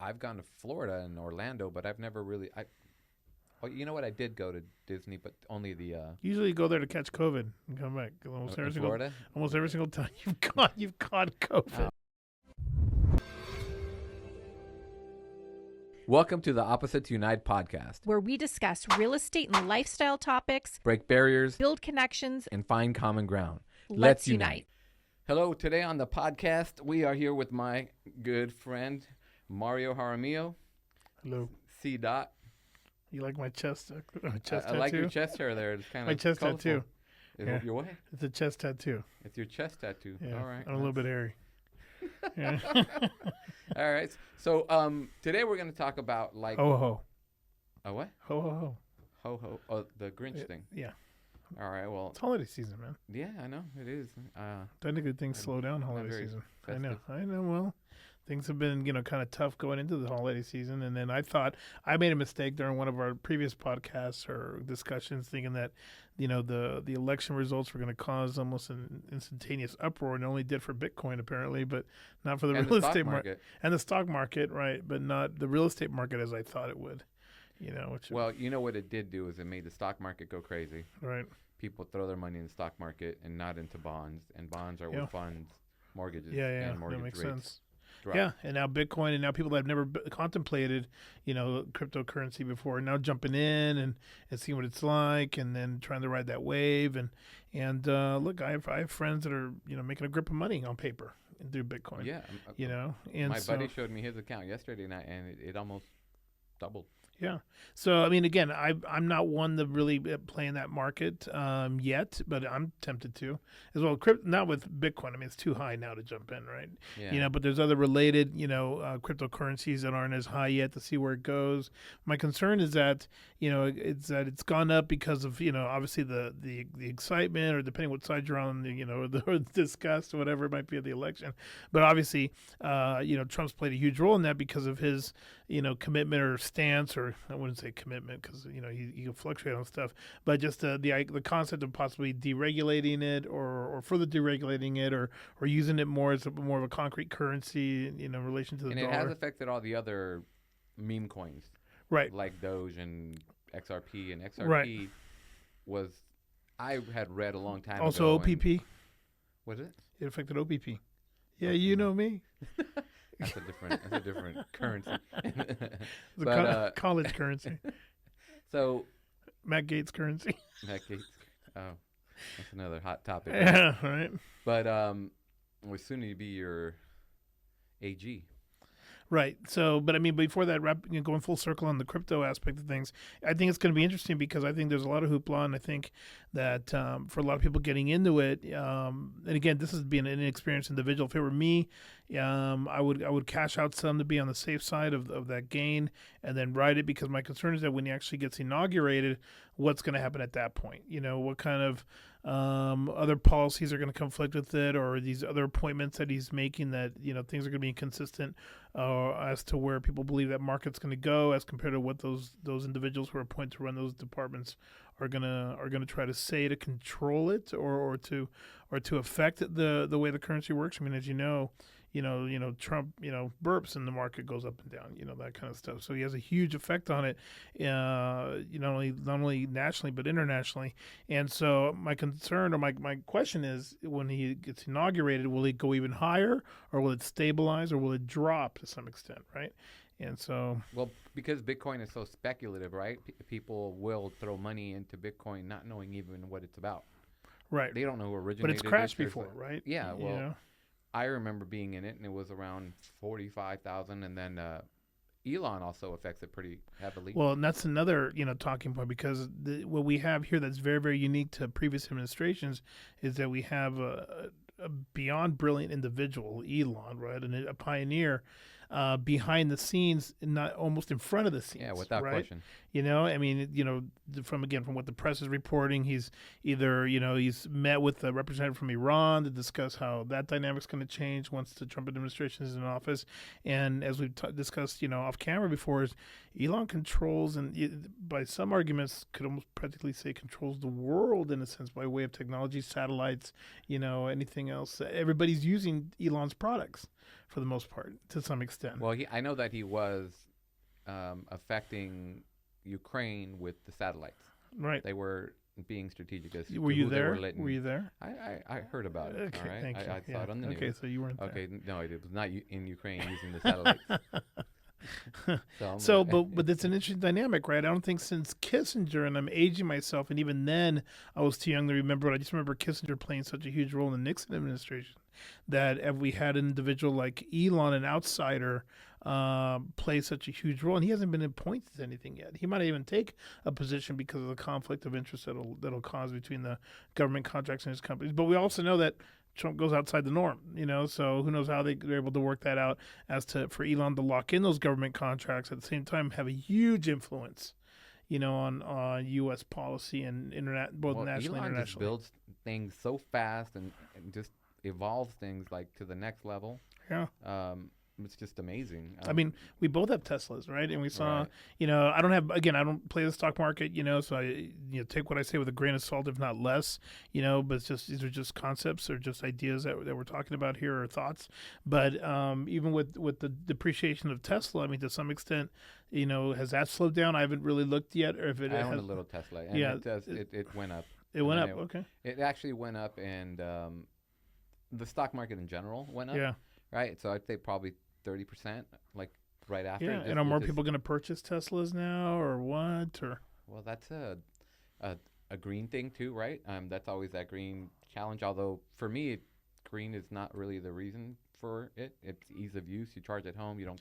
I've gone to Florida and Orlando, but I've never really. Oh, you know what? I did go to Disney, but only the Usually you go there to catch COVID and come back. in Florida. Almost every single time you've caught COVID. Welcome to the Opposites Unite podcast, where we discuss real estate and lifestyle topics, break barriers, build connections, and find common ground. Let's unite. Hello, today on the podcast, we are here with my good friend, Mario Jaramillo. Hello. C. Dot. You like my chest I tattoo? like your chest hair there. It's kind of my chest colorful. tattoo. Is Yeah. it your what? It's a chest tattoo. It's your chest tattoo. Yeah. All right. I'm a little bit hairy. Yeah. All right. So today we're going to talk about like Ho ho. a what? Ho ho ho. Ho ho. Oh, the Grinch thing. Yeah. All right. Well, It's holiday season, man. yeah, I know it is. Technically things slow down holiday very season. festive. I know. Well, things have been, kind of tough going into the holiday season. And then I thought I made a mistake during one of our previous podcasts or discussions thinking that, the election results were going to cause almost an instantaneous uproar, and it only did for Bitcoin apparently, but not for the And real the stock estate market. And the stock market, right? But not the real estate market as I thought it would, which, Well, you know what it did do is it made the stock market go crazy. right. People throw their money in the stock market and not into bonds, and bonds are Yeah. what funds mortgages Yeah, and that mortgage makes rates sense. drop. Yeah, and now Bitcoin, and now people that have never contemplated, cryptocurrency before, are now jumping in and seeing what it's like, and then trying to ride that wave. And look, I have friends that are making a grip of money on paper through Bitcoin. Yeah. And my so, buddy showed me his account yesterday night, and it almost doubled. Yeah. So, I mean, again, I'm not one to really play in that market yet, but I'm tempted to as well. Not with Bitcoin. I mean, it's too high now to jump in, right? Yeah. But there's other related, cryptocurrencies that aren't as high yet to see where it goes. My concern is that, it's gone up because of, obviously the excitement, or depending what side you're on, the disgust or whatever it might be of the election. But obviously, Trump's played a huge role in that because of his, commitment or stance, or I wouldn't say commitment because he can fluctuate on stuff, but just the concept of possibly deregulating it or further deregulating it, or using it more as more of a concrete currency in relation to the And dollar. it has affected all the other meme coins, Right. like Doge and XRP. And XRP Right. I had read a long time Also ago. OPP. Was it? It affected OPP. Yeah, you know me. That's a different currency. The college currency. So Matt Gates currency. that case, oh, that's another hot topic. Yeah, right. But was soon to be your AG. Right. So, but I mean, before that, going full circle on the crypto aspect of things, I think it's going to be interesting because I think there's a lot of hoopla, and I think that for a lot of people getting into it, and again, this is being an inexperienced individual. If it were me, I would cash out some to be on the safe side of that gain, and then ride it, because my concern is that when he actually gets inaugurated, what's going to happen at that point? What kind of other policies are going to conflict with it, or these other appointments that he's making that things are going to be inconsistent as to where people believe that market's going to go as compared to what those individuals who are appointed to run those departments are gonna try to say to control it, or to affect the way the currency works. I mean, as Trump, burps and the market goes up and down, that kind of stuff. So he has a huge effect on it, not only nationally but internationally. And so my concern, or my question is, when he gets inaugurated, will it go even higher, or will it stabilize, or will it drop to some extent, right? And so, Well, because Bitcoin is so speculative, right? People will throw money into Bitcoin not knowing even what it's about. right, They don't know who originated but it's crashed it. There's before, right? Yeah, well, I remember being in it, and it was around 45,000, and then Elon also affects it pretty heavily. Well, and that's another, talking point, because what we have here that's very, very unique to previous administrations is that we have a beyond brilliant individual, Elon, right, and a pioneer behind the scenes, not almost in front of the scenes. Yeah, without right? question. I mean, from what the press is reporting, he's either, he's met with a representative from Iran to discuss how that dynamic's going to change once the Trump administration is in office. And as we've discussed, off camera before, is Elon controls, and by some arguments could almost practically say controls the world in a sense, by way of technology, satellites, anything else. Everybody's using Elon's products. for the most part, to some extent. Well, I know that he was affecting Ukraine with the satellites. Right. They were being strategic as Were to you who there? They were letting. Were you there? I heard about it. Okay, All right, thank you. I saw it on the news. Okay, so you weren't there. Okay, no, it was not in Ukraine using the satellites. So, but it's an interesting dynamic, right? I don't think since Kissinger, and I'm aging myself, and even then I was too young to remember, but I just remember Kissinger playing such a huge role in the Nixon administration that if we had an individual like Elon, an outsider, play such a huge role, and he hasn't been appointed to anything yet. He might even take a position because of the conflict of interest that'll cause between the government contracts and his companies. But we also know that Trump goes outside the norm, so who knows how they're able to work that out as to for Elon to lock in those government contracts at the same time have a huge influence, on U.S. policy and both nationally and Elon internationally. just builds things so fast and just evolves things like to the next level. Yeah. It's just amazing. I mean, we both have Teslas, right? And we saw, Right. I don't play the stock market, so I, take what I say with a grain of salt, if not less, but it's just, these are just concepts or just ideas that we're talking about here or thoughts. But even with the depreciation of Tesla, I mean, to some extent, has that slowed down? I haven't really looked yet, or if it I has. own a little Tesla, and Yeah, it went up. It went And up, then okay. It actually went up, and the stock market in general went up. Yeah. Right. So I'd say probably 30%, like right after. Yeah, and are more people going to purchase Teslas now, or what? Or Well, that's a green thing too, right? That's always that green challenge. Although for me, green is not really the reason for it. It's ease of use. You charge at home. You don't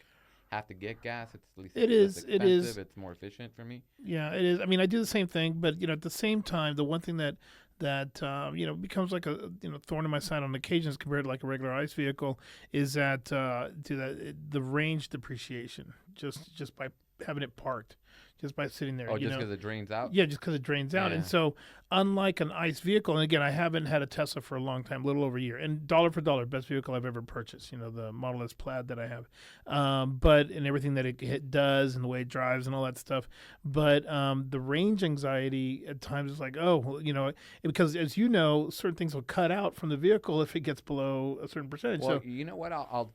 have to get gas. It's at least It less is. It is. expensive. It's more efficient for me. Yeah, it is. I mean, I do the same thing, but at the same time, the one thing that becomes like a thorn in my side on occasions compared to like a regular ICE vehicle is that the range depreciation just by having it parked, just by sitting there. Oh, just because it drains out. Yeah, just because it drains out. Yeah. And so, unlike an ICE vehicle, and again, I haven't had a Tesla for a long time, a little over a year, and dollar for dollar, best vehicle I've ever purchased, the Model S Plaid that I have, but and everything that it does and the way it drives and all that stuff. But the range anxiety at times is like, because as you know, certain things will cut out from the vehicle if it gets below a certain percentage. Well, So, you know what? I'll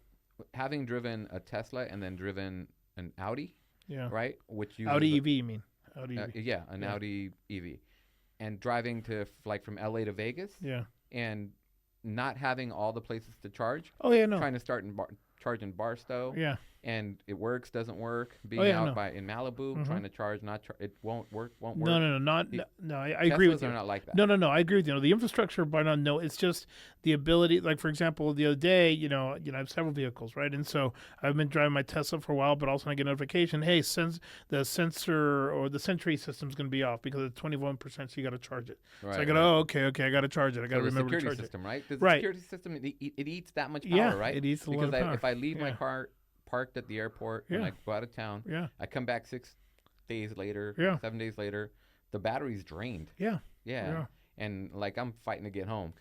having driven a Tesla and then driven an Audi, yeah. right? Which uses Audi EV, you mean? Audi EV. Yeah, an Audi EV, and driving to from LA to Vegas, Yeah. and not having all the places to charge. Oh, yeah, no. Trying to start charge in Barstow. Yeah. And it works, doesn't work. Being yeah, out no. in Malibu, trying to charge, it won't work. No, I agree with Teslas you. are not like that. No, I agree with you. The infrastructure, by no, it's just the ability. Like for example, the other day, I have several vehicles, right? And so I've been driving my Tesla for a while, but also I get a notification, hey, the sensor or the Sentry system's going to be off because it's 21%, so you got to charge it. Right, so I go, okay, I got to charge it. I got to remember to security charge system, right? The Right. security system, it eats that much power, Yeah, right? it eats a lot because of power. if I leave my Yeah. car parked at the airport and Yeah. I go out of town, Yeah. I come back 6 days later, Yeah. 7 days later, the battery's drained. Yeah. Yeah. And I'm fighting to get home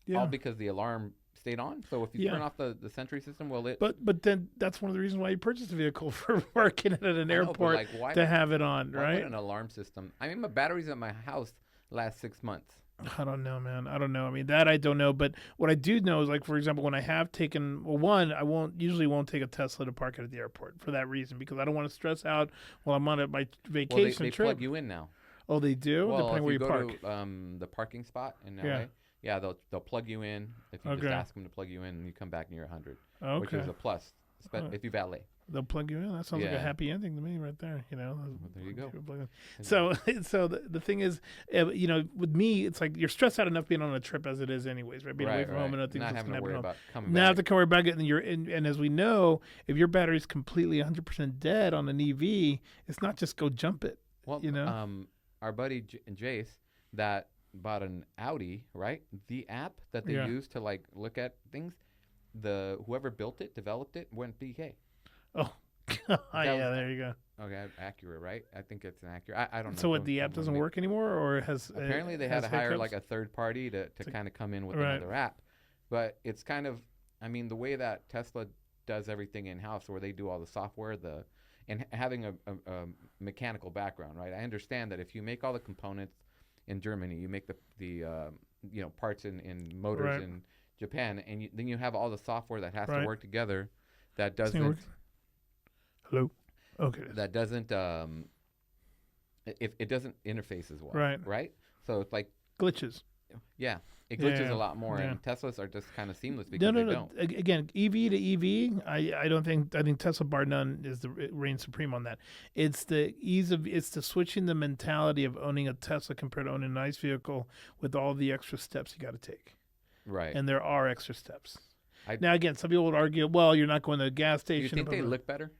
Yeah. all because the alarm stayed on. So if you Yeah. turn off the Sentry system, well, it. But then that's one of the reasons why you purchased a vehicle for working at an I know, but, airport like, why to would- have it on, why right? would an alarm system? I mean, my batteries at my house last 6 months. I don't know, man. I don't know. I mean, that I don't know. But what I do know is, like, for example, when I have taken, I won't take a Tesla to park it at the airport for that reason, because I don't want to stress out while I'm on my Well, vacation they trip. plug you in now. Oh, they do? Well, Depending if where you you go park. to the parking spot in Yeah. LA, they'll plug you in. If you Okay. just ask them to plug you in, and you come back and you're 100, which Okay. is a plus, if you valet. They'll plug you in. That sounds like a Yeah. happy ending to me right there, Well, there you go. So the thing is, with me, it's like you're stressed out enough being on a trip as it is anyways, right? Being away from home and other things Not that's having gonna to happen worry at home. about coming Now have back. to worry about it, and as we know, if your battery's completely 100% dead on an EV, it's not just go jump it. Well, our buddy Jace that bought an Audi, right? The app that they Yeah. use to look at things, whoever built it, developed it, went BK. Oh, there you go. Okay, accurate, right? I think it's an accurate. I don't know. So what, Don't- the app don't doesn't make- work anymore, or has Apparently, they had to hire a third party to kind of come in with Right. another app. But it's kind of, I mean, the way that Tesla does everything in house, where they do all the software, and having a mechanical background, right? I understand that if you make all the components in Germany, you make the parts in motors Right. in Japan, and then you have all the software that has Right. to work together that This thing doesn't works? Hello. Okay. that doesn't if it doesn't interface as well. Right. Right. So it's like Glitches. yeah, it Yeah, glitches yeah, a lot more, yeah. and Teslas are just kind of seamless because No, no, they no. don't. Again, EV to EV, I don't think I think Tesla bar none is the reign supreme on that. It's the it's the switching the mentality of owning a Tesla compared to owning a nice vehicle with all the extra steps you got to take, Right. and there are extra steps. I- Now, again, some people would argue, well, you're not going to a gas Do you station. think blah, they blah. look better?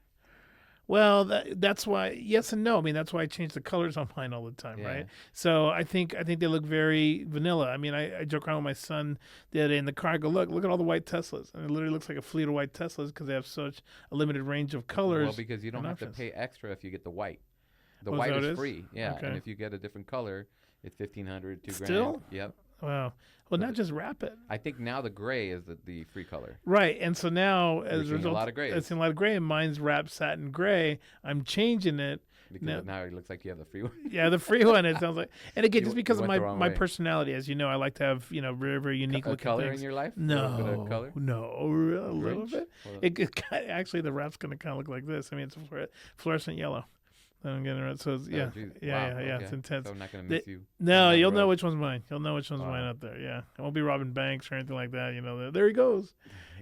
Well, that's why. Yes and no. I mean, that's why I change the colors on mine all the time, Yeah. right? So I think they look very vanilla. I mean, I joke around with my son the other day in the car. I go, look at all the white Teslas, and it literally looks like a fleet of white Teslas because they have such a limited range of colors. Well, because you don't and have to options. pay extra if you get the white. The Oh, is white that what is it is? free. Yeah, Okay. and if you get a different color, it's $1,500, $2,000. Still? Yep. Wow. Well, not just wrap it. I think now the gray is the free color. Right, and so now as a seeing a result, lot of grays. I've seen a lot of gray, and mine's wrapped satin gray. I'm changing it. Because No. now it looks like you have the free one. Yeah, the free one. It sounds like, and again, You just because of went the wrong my way. personality, as you know, I like to have very very unique A looking color things. in your life? A little bit of No, color? no, a little Grinch? bit. Well, Actually, the wrap's going to kind of look like this. I mean, it's fluorescent yellow. I'm getting it. So it's, oh, yeah, geez. yeah, Wow, yeah. okay. It's intense. So I'm not going to The- miss you. No, down the you'll know road. which one's mine. You'll know which one's mine Wow. out there. Yeah, I won't be robbing banks or anything like that. There he goes.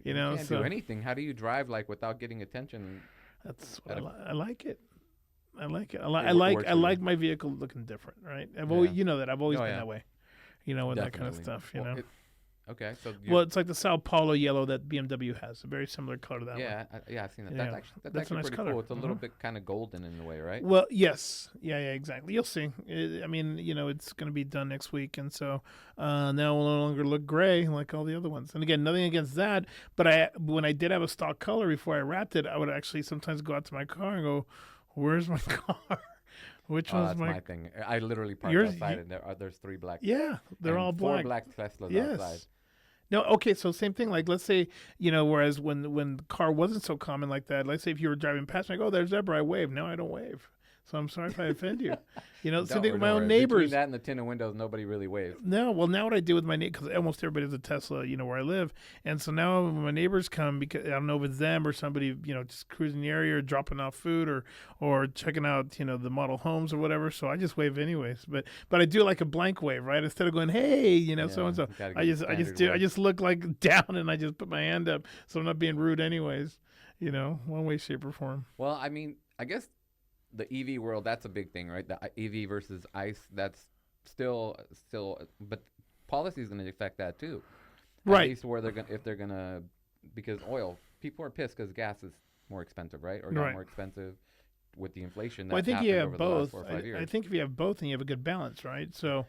You know, can't so do anything. How do you drive like without getting attention? that's what At I like it. I like it. It works I for you. like my vehicle looking different, right? I've always, Yeah. that I've always Oh, been yeah. that way. With that kind of Definitely. stuff. Well, okay, so Well, it's like the Sao Paulo yellow that BMW has, a very similar color to that one. yeah, I've seen that. Yeah, That's that's a actually nice pretty color. cool. It's a little Mhm. bit kind of golden in a way, right? Well, yes. Yeah, exactly. You'll see. I mean, it's going to be done next week. And so now it will no longer look gray like all the other ones. And again, nothing against that. But when I did have a stock color before I wrapped it, I would actually sometimes go out to my car and go, where's my car? Which Oh, one's that's my thing. I literally parked Yours- outside, and there's 3 black. Yeah, they're and all 4 black. Teslas Yes. outside. No, okay, so same thing. Like, let's say, whereas when the car wasn't so common like that, let's say if you were driving past me, I go, oh, there's zebra, I wave. Now I don't wave. So I'm sorry if I offend you. Same Don't thing with worry, my don't own worry. neighbors. Between that and the tinted windows, nobody really waves. No, well, now what I do with my neighbor, because almost everybody has a Tesla, where I live, and so now when my neighbors come, because I don't know if it's them or somebody, just cruising the area or dropping off food or checking out, the model homes or whatever. So I just wave anyways, but I do like a blank wave, right? Instead of going, hey, so and so, you gotta I get the just standard do, I wave. just look like down and I just put my hand up, so I'm not being rude anyways, one way, shape, or form. Well, I mean, I guess the EV world, that's a big thing, right? The EV versus ICE, that's still, but policy is going to affect that too. At Right. least where if they're going to, because oil, people are pissed because gas is more expensive, right? Or got Right. more expensive with the inflation. Well, I that's think you happened have over the last both. 4 or 5 years. I think if you have both, then you have a good balance, right? So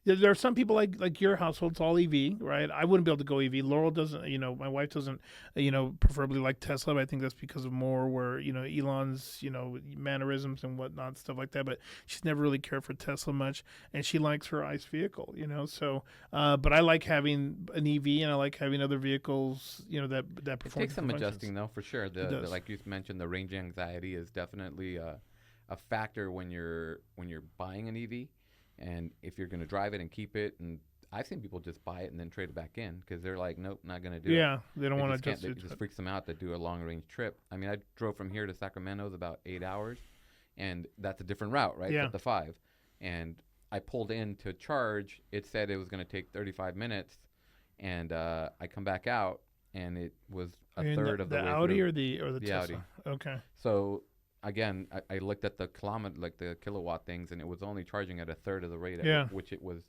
there are some people like your household, it's all EV, right? I wouldn't be able to go EV. Laurel doesn't, my wife doesn't, preferably like Tesla, but I think that's because of more where, Elon's, mannerisms and whatnot, stuff like that. But she's never really cared for Tesla much, and she likes her ICE vehicle, So, but I like having an EV, and I like having other vehicles, that It perform. takes some the functions. adjusting, though, for sure. does. Like you mentioned, the range anxiety is definitely a factor when you're buying an EV, and if you're going to drive it and keep it. And I've seen people just buy it and then trade it back in because they're like, nope, not going to do it. Yeah, they don't want to It adjust just it. freaks them out to do a long range trip. I mean, I drove from here to Sacramento, it's about 8 hours, and that's a different route, right? Yeah. It's up to 5. And I pulled in to charge. It said it was going to take 35 minutes, and I come back out, and it was a In third of the way Audi through. or the The Tesla. Audi. Okay. So again, I looked at the the kilowatt things, and it was only charging at a third of the rate, Yeah. which it was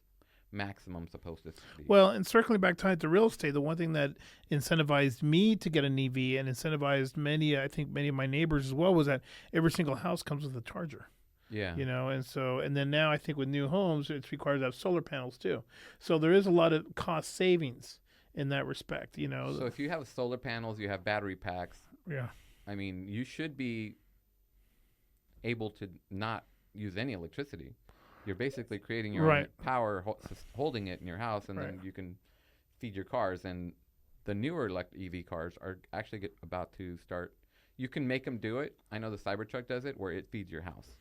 maximum supposed to be. Well, and circling back to real estate, the one thing that incentivized me to get an EV and incentivized many of my neighbors as well was that every single house comes with a charger. yeah. And then now I think with new homes, it's required to have solar panels too. So there is a lot of cost savings in that respect. So if you have solar panels, you have battery packs. Yeah. I mean, you should be able to not use any electricity. You're basically creating your own Right. power, holding it in your house, and then Right. you can feed your cars. And the newer EV cars are actually about to start. You can make them do it. I know the Cybertruck does it, where it feeds your house.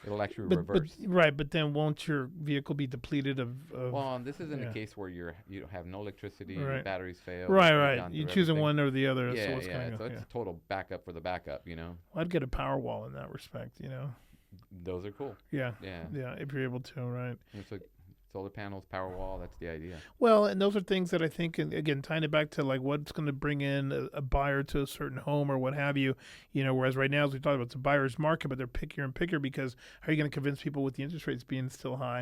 It'll actually but reverse. right, but then won't your vehicle be depleted of Well, and this isn't yeah. a case where you have no electricity, Right. batteries fail, Right, break right. down You're through choosing everything. one or the other. So Yeah, what's yeah. going So on? it's Yeah. a total backup for the backup. Well, I'd get a Powerwall in that respect. Those are cool. Yeah. Yeah. Yeah. If you're able to, right. And so solar panels, power wall. That's the idea. Well, and those are things that I think, and again, tying it back to like what's going to bring in a buyer to a certain home or what have you, whereas right now, as we talked about, it's a buyer's market, but they're pickier and pickier because how are you going to convince people with the interest rates being still high?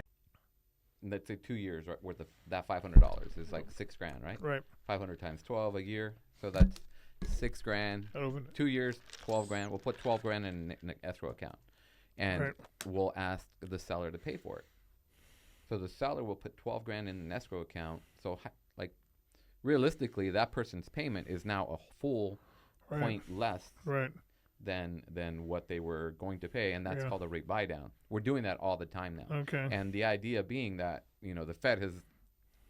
And that's like 2 years worth of that $500 is like $6,000, right? Right. 500 times 12 a year, so that's $6,000. 2 years, $12,000. We'll put $12,000 in an escrow account, and Right. we'll ask the seller to pay for it. So the seller will put $12,000 in an escrow account. So like realistically, that person's payment is now a full Right. point less Right. than what they were going to pay, and that's Yeah. called a rate buy down. We're doing that all the time now. Okay. And the idea being that, the Fed has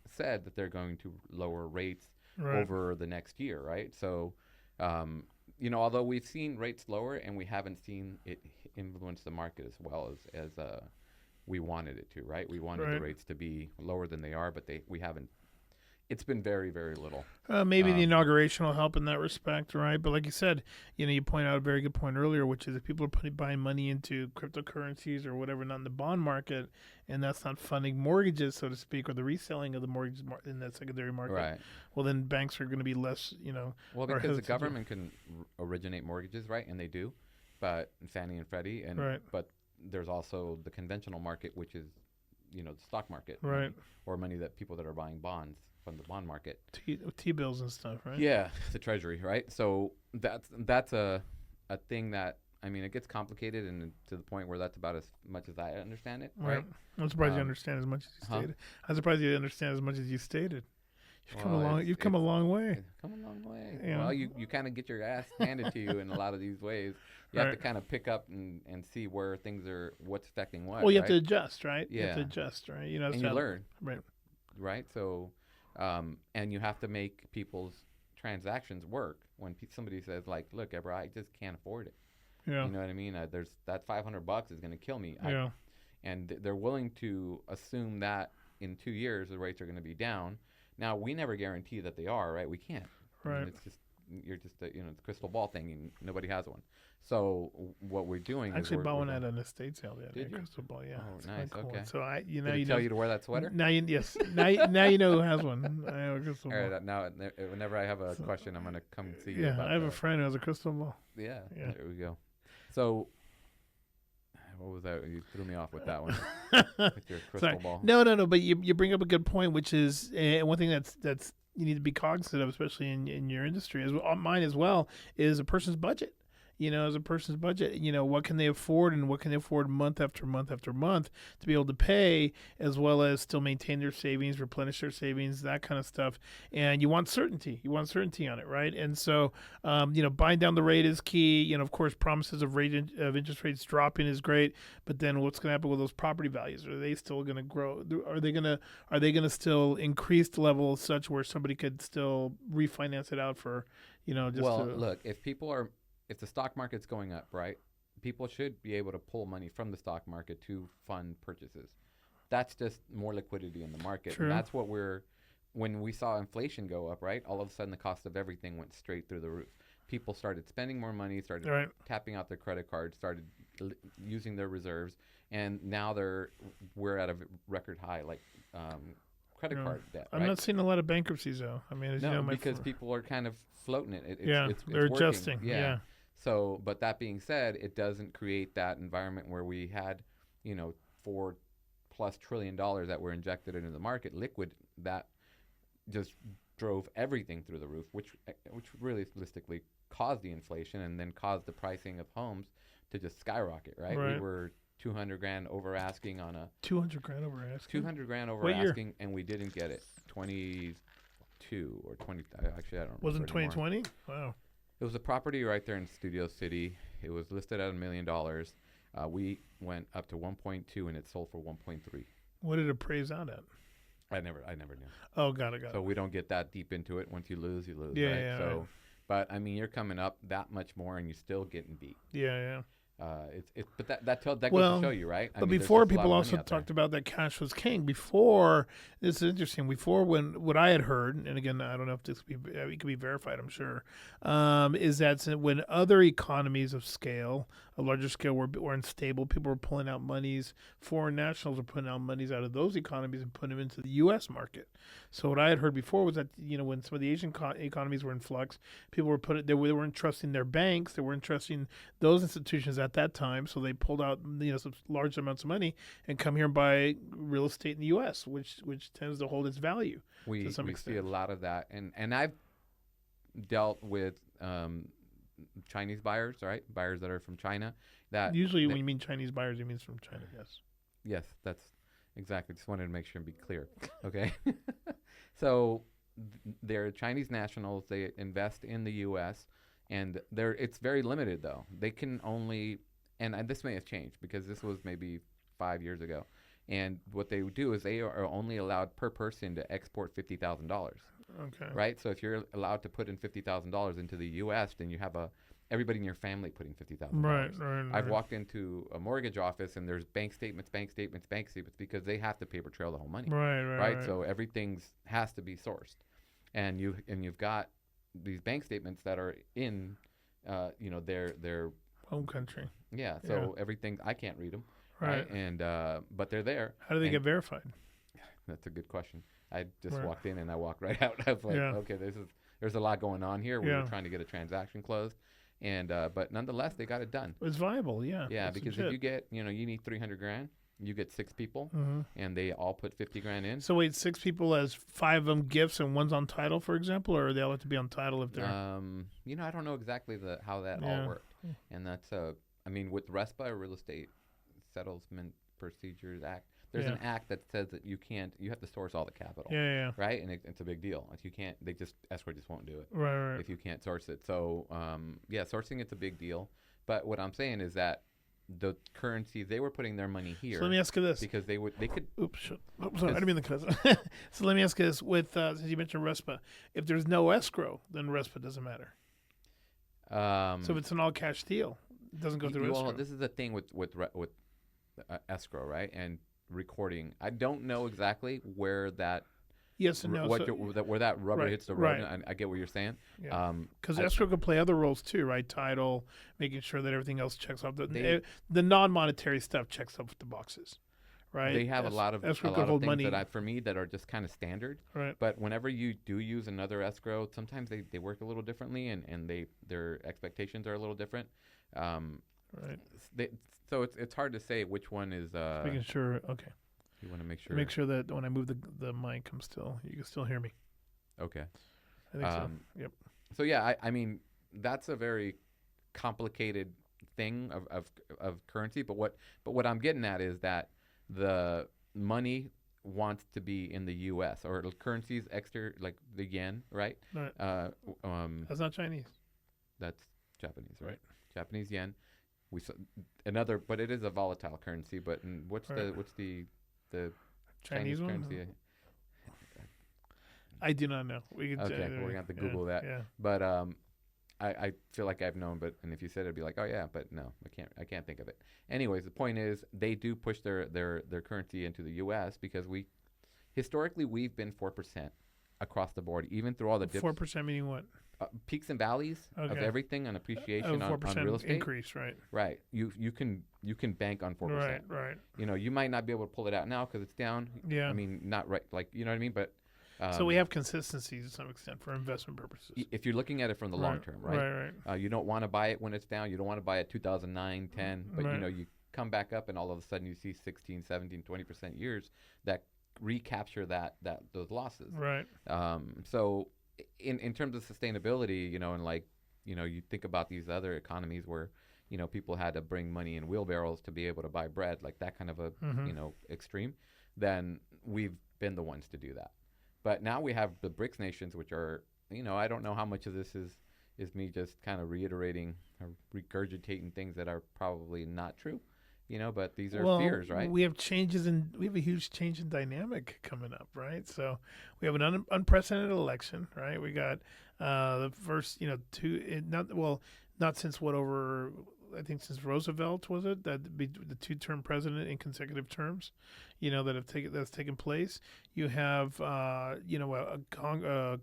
said that they're going to lower rates Right. over the next year, right? So, although we've seen rates lower and we haven't seen it influence the market as well as we wanted it to, right? We wanted Right. the rates to be lower than they are, but we haven't. It's been very, very little. Maybe the inauguration will help in that respect, right? But like you said, you point out a very good point earlier, which is if people are buying money into cryptocurrencies or whatever, not in the bond market, and that's not funding mortgages, so to speak, or the reselling of the mortgages in that secondary market, Right. well, then banks are going to be less, Well, or because the hesitant to- government can originate mortgages, right? And they do, but Fannie and Freddie, Right. but there's also the conventional market, which is, the stock market, Right. or money that people that are buying bonds from the bond market. T-bills and stuff, right? Yeah, the treasury, right? So that's a thing that, it gets complicated and to the point where that's about as much as I understand it, right? I'm surprised you understand as much as you huh? stated. I'm surprised you understand as much as you stated. You've come a Well, long. You've come a long way. It's come a long way. Yeah. Well, you kind of get your ass handed to you in a lot of these ways. You have to Right. kind of pick up and see where things are, what's affecting what. Well, you have right? to adjust, right? You have to Yeah. adjust, right? And you learn, Right. right? So, and you have to make people's transactions work. When somebody says like, "Look, Ebra, I just can't afford it." Yeah. You know what I mean? There's that $500 is going to kill me. Yeah. And they're willing to assume that in 2 years the rates are going to be down. Now we never guarantee that they are, right? We can't. Right. It's just you're just the crystal ball thing, and nobody has one. So what we're doing I is actually we're bought one going- at an estate sale the other day. Did you? Crystal ball, yeah. Oh, It's nice, quite cool. okay. So I, Did it tell you to wear that sweater? Now now you know who has one. I have a crystal All ball. right, now whenever I have a question, I'm gonna come see you. Yeah, about I have a that. friend who has a crystal ball. Yeah, Yeah. there we go. So, what was that? You threw me off with that one. With your crystal Sorry. ball. No. But you bring up a good point, which is one thing that's you need to be cognizant of, especially in your industry, as well, mine as well, is a person's budget. As a person's budget, what can they afford and what can they afford month after month after month to be able to pay, as well as still maintain their savings, replenish their savings, that kind of stuff. And you want certainty. You want certainty on it, right? And so, buying down the rate is key. Of course, promises of interest rates dropping is great, but then what's going to happen with those property values? Are they still going to grow? Are they going to still increase the level such where somebody could still refinance it out for, just look, if the stock market's going up, right, people should be able to pull money from the stock market to fund purchases. That's just more liquidity in the market. True. And that's what when we saw inflation go up, right, all of a sudden the cost of everything went straight through the roof. People started spending more money, started Right. tapping out their credit cards, started using their reserves, and now we're at a record high, like credit Yeah. card debt. I'm right? not seeing a lot of bankruptcies though. I mean, as you No, know, because people are kind of floating it. It's they're working. adjusting. Yeah. So, but that being said, it doesn't create that environment where we had, $4+ trillion that were injected into the market, liquid, that just drove everything through the roof, which realistically caused the inflation and then caused the pricing of homes to just skyrocket. Right? Right. We were $200,000 over asking on a $200,000 over asking. $200,000 over What year? asking, and we didn't get it. 22 or 20. Actually, I don't. Wasn't remember anymore. 2020? Wow. It was a property right there in Studio City. It was listed at $1 million. We went up to 1.2 and it sold for 1.3. What did it appraise out at? I never knew. Oh, got it. So we don't get that deep into it. Once you lose, you lose. Yeah, right? yeah, So, right. but you're coming up that much more and you're still getting beat. Yeah. But that goes to Well, show you, right? I but mean, there's before, just a lot people of money also out there. talked about that cash was king. Before, this is interesting. Before, when what I had heard, and again, I don't know if this could be, it could be verified, I'm sure, is that when other economies of scale, a larger scale, were unstable, people were pulling out monies. Foreign nationals were putting out monies out of those economies and putting them into the U.S. market. So what I had heard before was that, when some of the Asian economies were in flux, people were they weren't trusting their banks, they weren't trusting those institutions at that time, so they pulled out some large amounts of money and come here and buy real estate in the U.S., which tends to hold its value to some We extent. see a lot of that, and I've dealt with Chinese buyers, right? Buyers that are from China. Usually, when you mean Chinese buyers, you mean from China, yes. Yes, that's exactly. Just wanted to make sure and be clear. Okay, so they're Chinese nationals. They invest in the U.S. and it's very limited though. They can only, and this may have changed because this was maybe 5 years ago. And what they do is they are only allowed per person to export $50,000. Okay. Right. So if you're allowed to put in $50,000 into the U.S., then you have everybody in your family putting $50,000. Right. I've walked into a mortgage office and there's bank statements because they have to paper trail the whole money. Right. So everything's has to be sourced, and you've got these bank statements that are in, their home country. Yeah. So everything, I can't read them. Right. And but they're there. How do they get verified? That's a good question. I just Right. walked in and I walked right out. I was like, okay, there's a lot going on here. We were trying to get a transaction closed, and but nonetheless, they got it done. It's viable, yeah. Yeah, That's because legit. if you get, you need 300 grand, you get 6 people, and they all put 50 grand in. So wait, 6 people as 5 of them gifts and one's on title, for example, or they all have to be on title if they're. I don't know exactly how that all worked, and that's with RESPA, Real Estate Settlement Procedures Act. There's an act that says that you have to source all the capital. Yeah. Right, and it's a big deal. If you can't, escrow just won't do it. Right. If you can't source it, so sourcing it's a big deal. But what I'm saying is that the currency they were putting their money here. So let me ask you this, because they could. Oops, shit. Oh, sorry, I didn't mean to cut. So let me ask you this: with since you mentioned RESPA, if there's no escrow, then RESPA doesn't matter. So if it's an all cash deal, it doesn't go through escrow. Well, this is the thing with escrow, right? And recording. I don't know exactly where that. Yes and no. Where that rubber hits the road. Right. I get what you're saying. Because escrow could play other roles too, right? Title, making sure that everything else checks off. The non-monetary stuff checks off the boxes, right? They have a lot of things money. for me that are just kind of standard. Right. But whenever you do use another escrow, sometimes they work a little differently, and their expectations are a little different. Right. So it's hard to say which one is. Making sure. Okay. You want to make sure. Make sure that when I move the mic, you can still hear me. Okay. I think so. Yep. So yeah, I mean that's a very complicated thing of currency. But what I'm getting at is that the money wants to be in the U.S. or currencies extra, like the yen, right? Right. That's not Chinese. That's Japanese, right? Japanese yen. We saw but it is a volatile currency. But what's the Chinese one? currency? I do not know. We could, okay, we're gonna have to Google that. Yeah. But I feel like I've known, and if you said it, I'd be like, oh yeah, but no, I can't think of it. Anyways, the point is they do push their currency into the U.S. because historically we've been 4% across the board, even through all the dips. 4% meaning what? Peaks and valleys of everything on appreciation on 4% real estate increase, right? Right. You can bank on 4%. Right. You might not be able to pull it out now because it's down. Yeah. I mean, not right. Like, you know what I mean? But so we have consistency to some extent for investment purposes. If you're looking at it from the long term, right? Right. You don't want to buy it when it's down. You don't want to buy it 2009, 10. But you come back up and all of a sudden you see 16, 17, 20% years that recapture those losses. Right. So in terms of sustainability, and you think about these other economies where, people had to bring money in wheelbarrows to be able to buy bread, like that kind of a, extreme, then we've been the ones to do that. But now we have the BRICS nations, which are, I don't know how much of this is me just kind of reiterating or regurgitating things that are probably not true, but these are fears, right? We have a huge change in dynamic coming up, right? So we have an unprecedented election, right? We got the first, not since over I think since Roosevelt, was it that be the two-term president in consecutive terms, that's taken place. You have a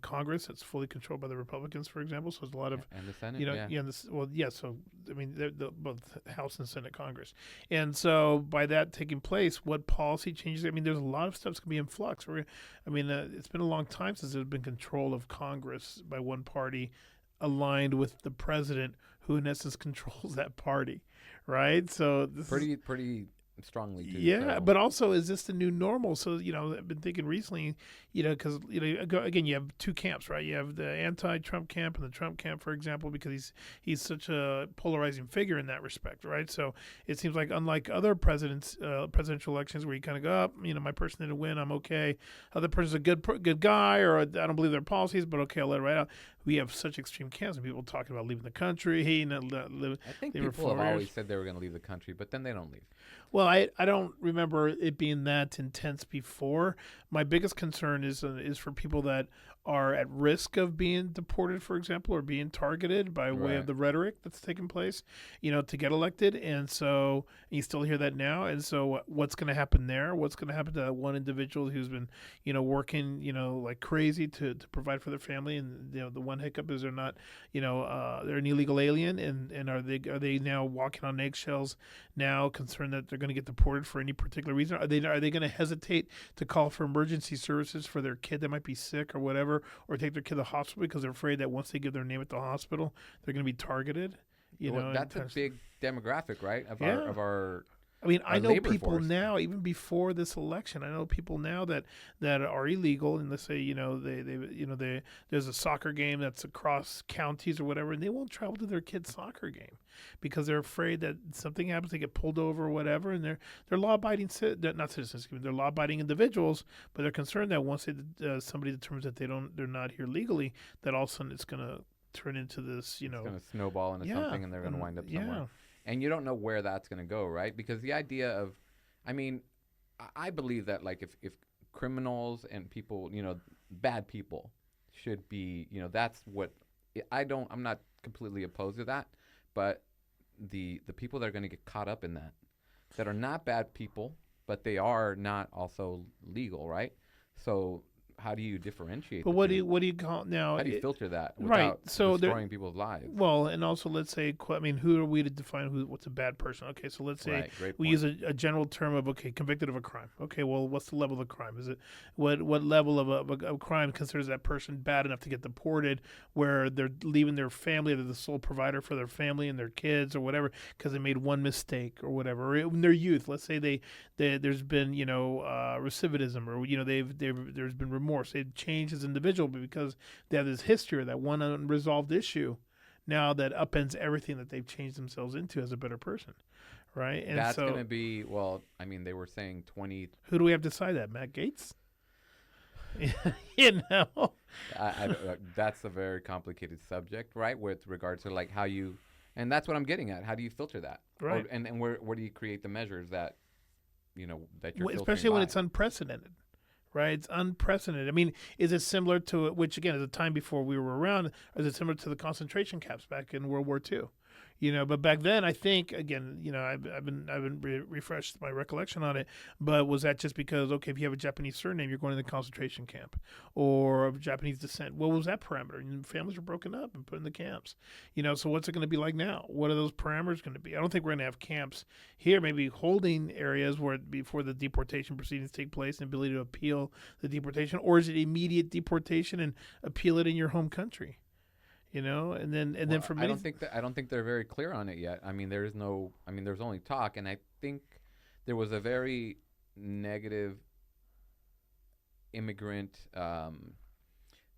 Congress that's fully controlled by the Republicans, for example. So there's a lot of And the Senate, So I mean, both House and Senate, Congress, and so by that taking place, what policy changes? I mean, there's a lot of stuff's gonna be in flux. It's been a long time since there's been control of Congress by one party aligned with the president, who in essence controls that party, right? So this pretty strongly too. yeah, so. but also, is this the new normal? So I've been thinking recently, because again, you have two camps, right? You have the anti-Trump camp and the Trump camp, for example, because he's such a polarizing figure in that respect, right? So it seems like, unlike other presidential elections where you kind of go up, my person didn't win, I'm okay. Other person's a good guy, or I don't believe their policies, but okay, I'll let it right out. We have such extreme camps, and people talking about leaving the country. I think people have always said they were going to leave the country, but then they don't leave. Well, I don't remember it being that intense before. My biggest concern is for people that are at risk of being deported, for example, or being targeted by way of the rhetoric that's taking place, to get elected. And so you still hear that now. And so what's going to happen there? What's going to happen to that one individual who's been, working, like crazy to provide for their family? And, the one hiccup is they're not, they're an illegal alien. And are they now walking on eggshells now, concerned that they're going to get deported for any particular reason? Are they going to hesitate to call for emergency services for their kid that might be sick or whatever, or take their kid to the hospital because they're afraid that once they give their name at the hospital, they're going to be targeted? That's a big demographic, right? Of our I know people force. now, even before this election, I know people now that are illegal, and let's say there's a soccer game that's across counties or whatever, and they won't travel to their kid's soccer game because they're afraid that something happens, they get pulled over or whatever, and they're law-abiding, not citizens, they're law-abiding individuals, but they're concerned that once somebody determines that they're not here legally, that all of a sudden it's going to turn into this, it's going to snowball into something, and they're going to wind up somewhere. Yeah. And you don't know where that's going to go, right? Because the idea of, I believe that, like, if criminals and people, bad people should be, that's what I'm not completely opposed to that, but the people that are going to get caught up in that are not bad people, but they are not also legal, right? So how do you differentiate? But what do you call now? How do you filter that without destroying people's lives? Well, and also let's say, who are we to define what's a bad person? Okay, so let's say we use a general term of convicted of a crime. Okay, well, what's the level of the crime? Is it what level of a crime considers that person bad enough to get deported, where they're leaving their family, they're the sole provider for their family and their kids or whatever because they made one mistake or whatever, or in their youth. Let's say there's been recidivism, or there's been remorse. They've changed as an individual, but because they have this history of that one unresolved issue, now that upends everything that they've changed themselves into as a better person, right? And that's going to be, they were saying 20. Who do we have to decide that? Matt Gaetz? That's a very complicated subject, right? With regard to like how you, and that's what I'm getting at. How do you filter that? Right. And where do you create the measures that, that you're especially when it's unprecedented. Right, it's unprecedented. I mean, is it similar to which again is a time before we were around? Or is it similar to the concentration camps back in World War II? But back then, I think again, I've been refreshed my recollection on it. But was that just because if you have a Japanese surname, you're going to the concentration camp, or of Japanese descent? What was that parameter? And families were broken up and put in the camps. So what's it going to be like now? What are those parameters going to be? I don't think we're going to have camps here. Maybe holding areas where before the deportation proceedings take place, and ability to appeal the deportation, or is it immediate deportation and appeal it in your home country? And then for many, I don't think they're very clear on it yet. There's only talk, and I think there was a very negative immigrant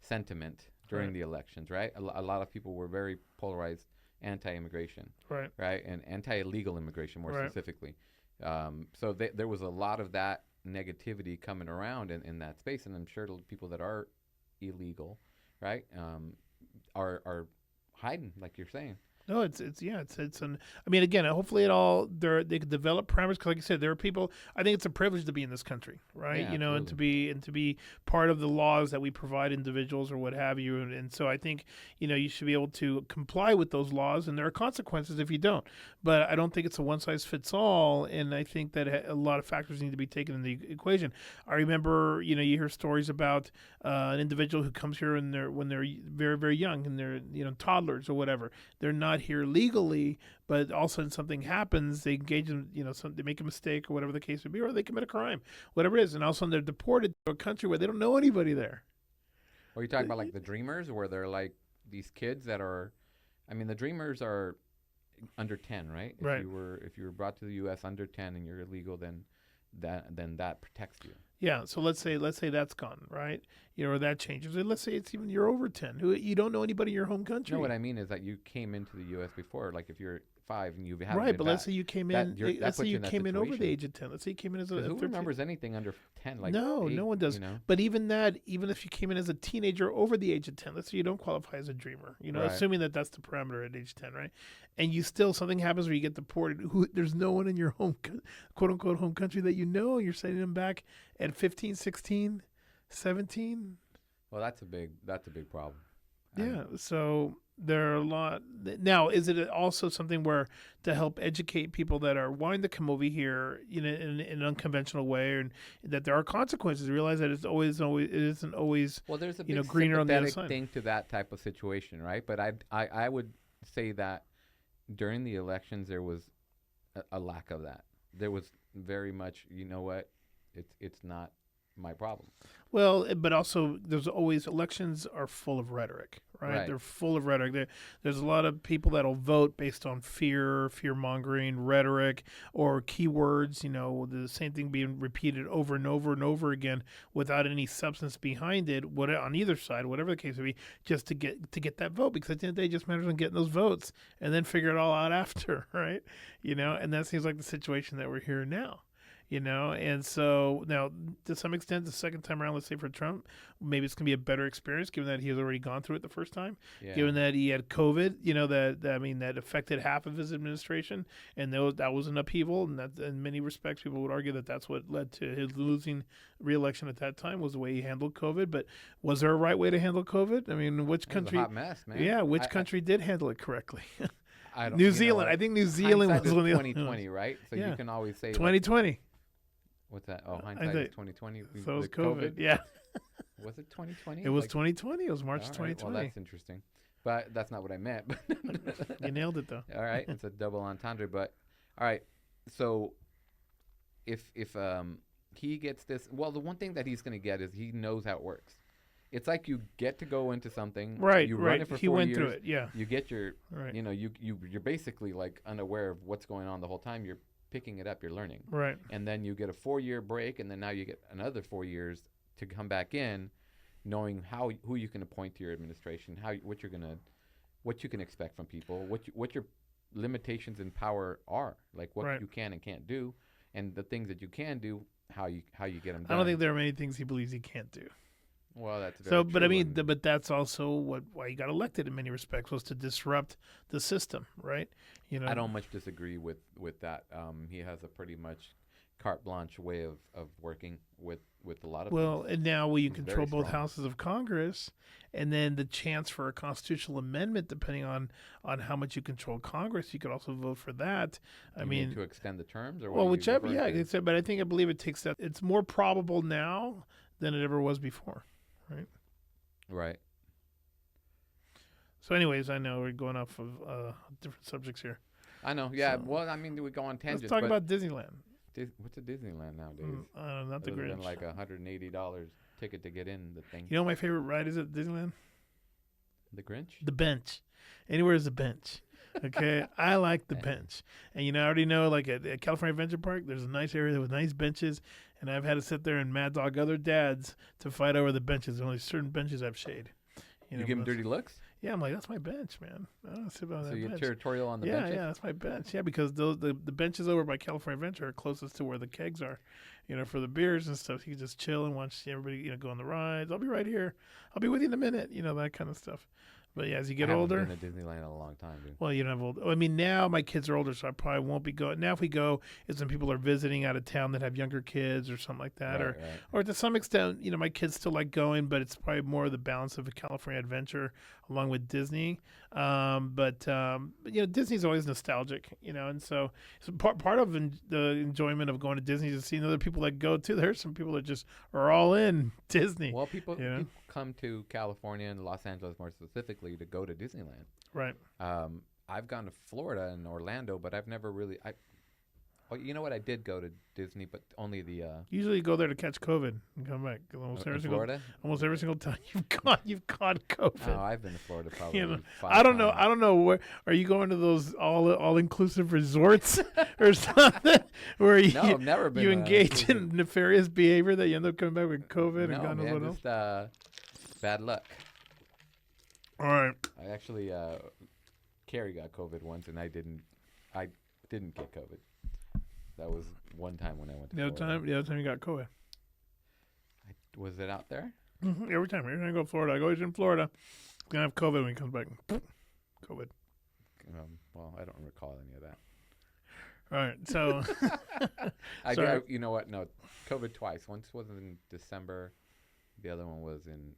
sentiment during the elections, right? A lot of people were very polarized, anti-immigration, right, and anti-illegal immigration more specifically. So there was a lot of that negativity coming around in that space, and I'm sure people that are illegal, right, are hiding, like you're saying. No, it's an. I mean, again, hopefully they could develop parameters because, like you said, there are people. I think it's a privilege to be in this country, right? Yeah, You know, absolutely. and to be part of the laws that we provide individuals or what have you. And so I think you should be able to comply with those laws, and there are consequences if you don't. But I don't think it's a one size fits all, and I think that a lot of factors need to be taken into the equation. I remember, you hear stories about an individual who comes here and when they're very very young and they're toddlers or whatever. They're not here legally, but all of a sudden something happens. They engage in, they make a mistake or whatever the case may be, or they commit a crime, whatever it is, and all of a sudden they're deported to a country where they don't know anybody there. Or you talking about like the dreamers, where they're like these kids that are, I mean, the dreamers are under 10, right? Right. If you were brought to the U.S. under 10 and you're illegal, then that protects you. Yeah, so let's say that's gone, right? Or that changes. And let's say it's even you're over 10, who you don't know anybody in your home country. No, what I mean is that you came into the U.S. before, like if you're 5 and you haven't right, been but back, let's say you came in. Let's say you came in over the age of 10. Let's say you came in as a who 13. remembers anything under 10? Like No, 8, no one does. You know? But even if you came in as a teenager over the age of 10, let's say you don't qualify as a dreamer, Right. assuming that that's the parameter at age 10, right? And you still, something happens where you get deported. There's no one in your quote unquote home country that you're sending them back at 15, 16, 17. Well, that's a big problem. Yeah. So there are a lot. Now, is it also something where to help educate people that are wanting to come over here in an unconventional way, and that there are consequences? Realize that it isn't always Well, there's a big greener on the other sympathetic side. thing to that type of situation, right? But I would say that during the elections there was a lack of that. There was very much, you know what, it's not my problem. Well, but also there's always elections are full of rhetoric, right? Right. They're full of rhetoric. There's a lot of people that'll vote based on fear mongering, rhetoric, or keywords. The same thing being repeated over and over and over again without any substance behind it. What on either side, whatever the case may be, just to get that vote, because at the end of the day, it just matters on getting those votes, and then figure it all out after, right? And that seems like the situation that we're here now. And so now to some extent, the second time around, let's say for Trump, maybe it's going to be a better experience given that he has already gone through it the first time, Yeah. given that he had COVID, that affected half of his administration, and that was an upheaval, and that in many respects, people would argue that that's what led to his losing re-election at that time, was the way he handled COVID. But was there a right way to handle COVID? I mean, which country? It was a hot mess, man. Yeah, which country did handle it correctly? I don't, New Zealand. I think New Zealand was one of the 2020, right? So Yeah. you can always say 2020. What's that? Oh, hindsight is 2020. So it was with COVID. Yeah. Was it 2020? It was 2020. It was March all right, 2020. Well, that's interesting, but that's not what I meant. You nailed it though. All right, it's a double entendre. But all right, so if he gets this, well, the one thing that he's going to get is he knows how it works. It's like you get to go into something, Right. You right. run it for he 4 went years. through it. Yeah. You get your, Right. you're basically like unaware of what's going on the whole time. You're picking it up. You're learning. Right. And then you get a 4-year break, and then now you get another 4 years to come back in, knowing who you can appoint to your administration, what you can expect from people, what your limitations in power are, like what Right. you can and can't do, and the things that you can do, how you get them done. I don't think there are many things he believes he can't do. Well, that's very So, but I true, mean, and but that's also why he got elected in many respects, was to disrupt the system, right? I don't much disagree with that. He has a pretty much carte blanche way of working with a lot of Well, things. and now will you He's very control both strong. houses of Congress, and then the chance for a constitutional amendment, depending on how much you control Congress, you could also vote for that. I You mean mean, to extend the terms, or what well, are you whichever, referring yeah. to? But I believe it takes that. It's more probable now than it ever was before. Right. So, anyways, I know we're going off of different subjects here. I know. Yeah. So- Well, I mean, we go on tangents. Let's talk but about Disneyland. What's a Disneyland nowadays? Not the Other than Grinch. like $180 ticket to get in the thing. You know what my favorite ride is at Disneyland? The Grinch? The bench. Anywhere is a bench. Okay, I like the bench. And I already know, like at California Adventure Park, there's a nice area with nice benches, and I've had to sit there and mad dog other dads to fight over the benches. There's only certain benches have shade. You give them dirty looks? Yeah, I'm like, that's my bench, man. I don't sit on So that you're bench. territorial on the Yeah, benches? yeah, that's my bench. Yeah, because the benches over by California Adventure are closest to where the kegs are, for the beers and stuff. You can just chill and watch everybody, go on the rides. I'll be right here. I'll be with you in a minute. That kind of stuff. But yeah, as you I get haven't older, been to Disneyland in a long time, dude. well, you don't have old. I mean, now my kids are older, so I probably won't be going. Now, if we go, it's when people are visiting out of town that have younger kids or something like that, Right, or right. or to some extent, my kids still like going, but it's probably more of the balance of a California adventure along with Disney. But Disney's always nostalgic, and so part of the enjoyment of going to Disney is seeing other people that go too. There's some people that just are all in Disney. Well, people, You know? people come to California and Los Angeles more specifically to go to Disneyland. Right. I've gone to Florida and Orlando, but I've never really. Oh, you know what? I did go to Disney, but only the Usually you go there to catch COVID and come back. 'Cause in Florida. Almost every single time you've caught COVID. Oh, I've been to Florida probably. You know, 5 I don't know. times. I don't know. Where are you going to those all inclusive resorts or something where No, I've never been. you to engage in nefarious behavior that you end up coming back with COVID and No, God knows what man, else? just bad luck. All right. I actually, Carrie got COVID once, and I didn't get COVID. That was one time when I went to The other time you got COVID. Was it out there? Every time I go to Florida, I go, he's in Florida. He's gonna have COVID when he comes back. COVID. Well, I don't recall any of that. All right. So Sorry. You know what? No, COVID twice. Once was in December. The other one was in.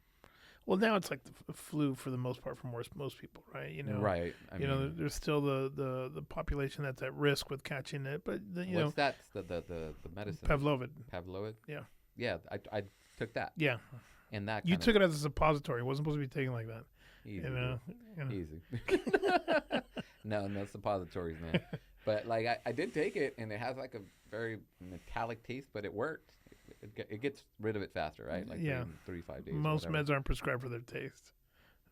well, now it's like the flu for the most part for most people, right? Right. I mean, There's still the population that's at risk with catching it, but what's that? The medicine. Pavlovid. Pavlovid. Yeah. Yeah, I took that. Yeah, And that you took it as a suppository. It wasn't supposed to be taken like that. easy. You know, Easy. No suppositories, man. But like I did take it, and it has like a very metallic taste, but it worked. It gets rid of it faster, right? Like Yeah. in 3-5 days. Most or whatever. meds aren't prescribed for their taste,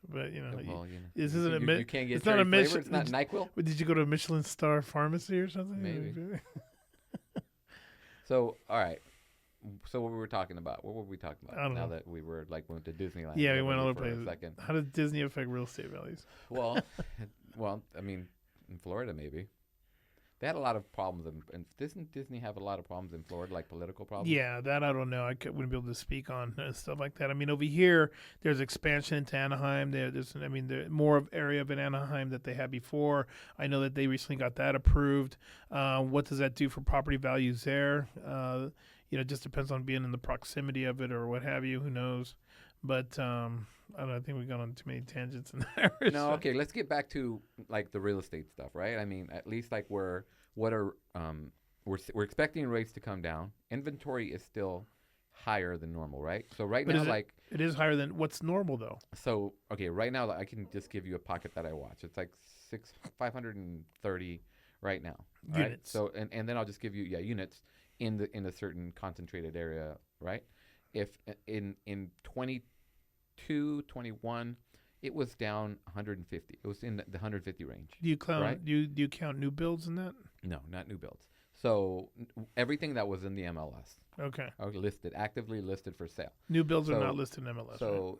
but Well, this isn't a you can't get it's not a cherry flavor. mission. It's not NyQuil. Did you go to a Michelin star pharmacy or something? Maybe. So all right. So what we were talking about? What were we talking I about? don't Now know. that we were went to Disneyland. Yeah, we and went all over for the a place. second. How does Disney affect real estate values? Well, I mean, in Florida maybe. They had a lot of problems, and doesn't Disney have a lot of problems in Florida, like political problems? Yeah, that I don't know. Wouldn't be able to speak on stuff like that. I mean, over here, there's expansion into Anaheim. There's more of area of an Anaheim that they had before. I know that they recently got that approved. What does that do for property values there? It just depends on being in the proximity of it or what have you. Who knows? But I don't know. I think we got on too many tangents in there. No, okay. Let's get back to like the real estate stuff, right? I mean, at least like we're expecting rates to come down. Inventory is still higher than normal, right? So right now, like it is higher than what's normal though. so. Okay, right now I can just give you a pocket that I watch. It's like 530 right now. Right? Units. So and then I'll just give you units in a certain concentrated area, right? If in 22, 21, it was down 150. It was in the 150 range. Do you count? Right? Do you count new builds in that? No, not new builds. So everything that was in the MLS Okay. are actively listed for sale. New builds are So- not listed in MLS. So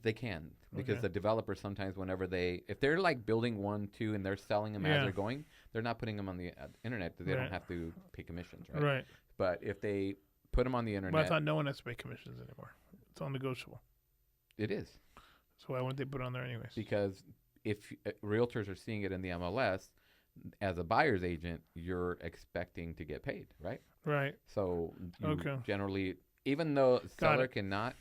they can because Okay. the developers sometimes whenever if they're like building 1, 2 and they're selling them as Yeah. they're going, they're not putting them on the internet because they Right. don't have to pay commissions, right? right? Right. But if they put them on the But I internet, thought no one has to pay commissions anymore. It's all negotiable. it is. So why wouldn't they put it on there anyways? Because if realtors are seeing it in the MLS, as a buyer's agent, you're expecting to get paid, right? Right. So you Okay. generally, even though a seller it. cannot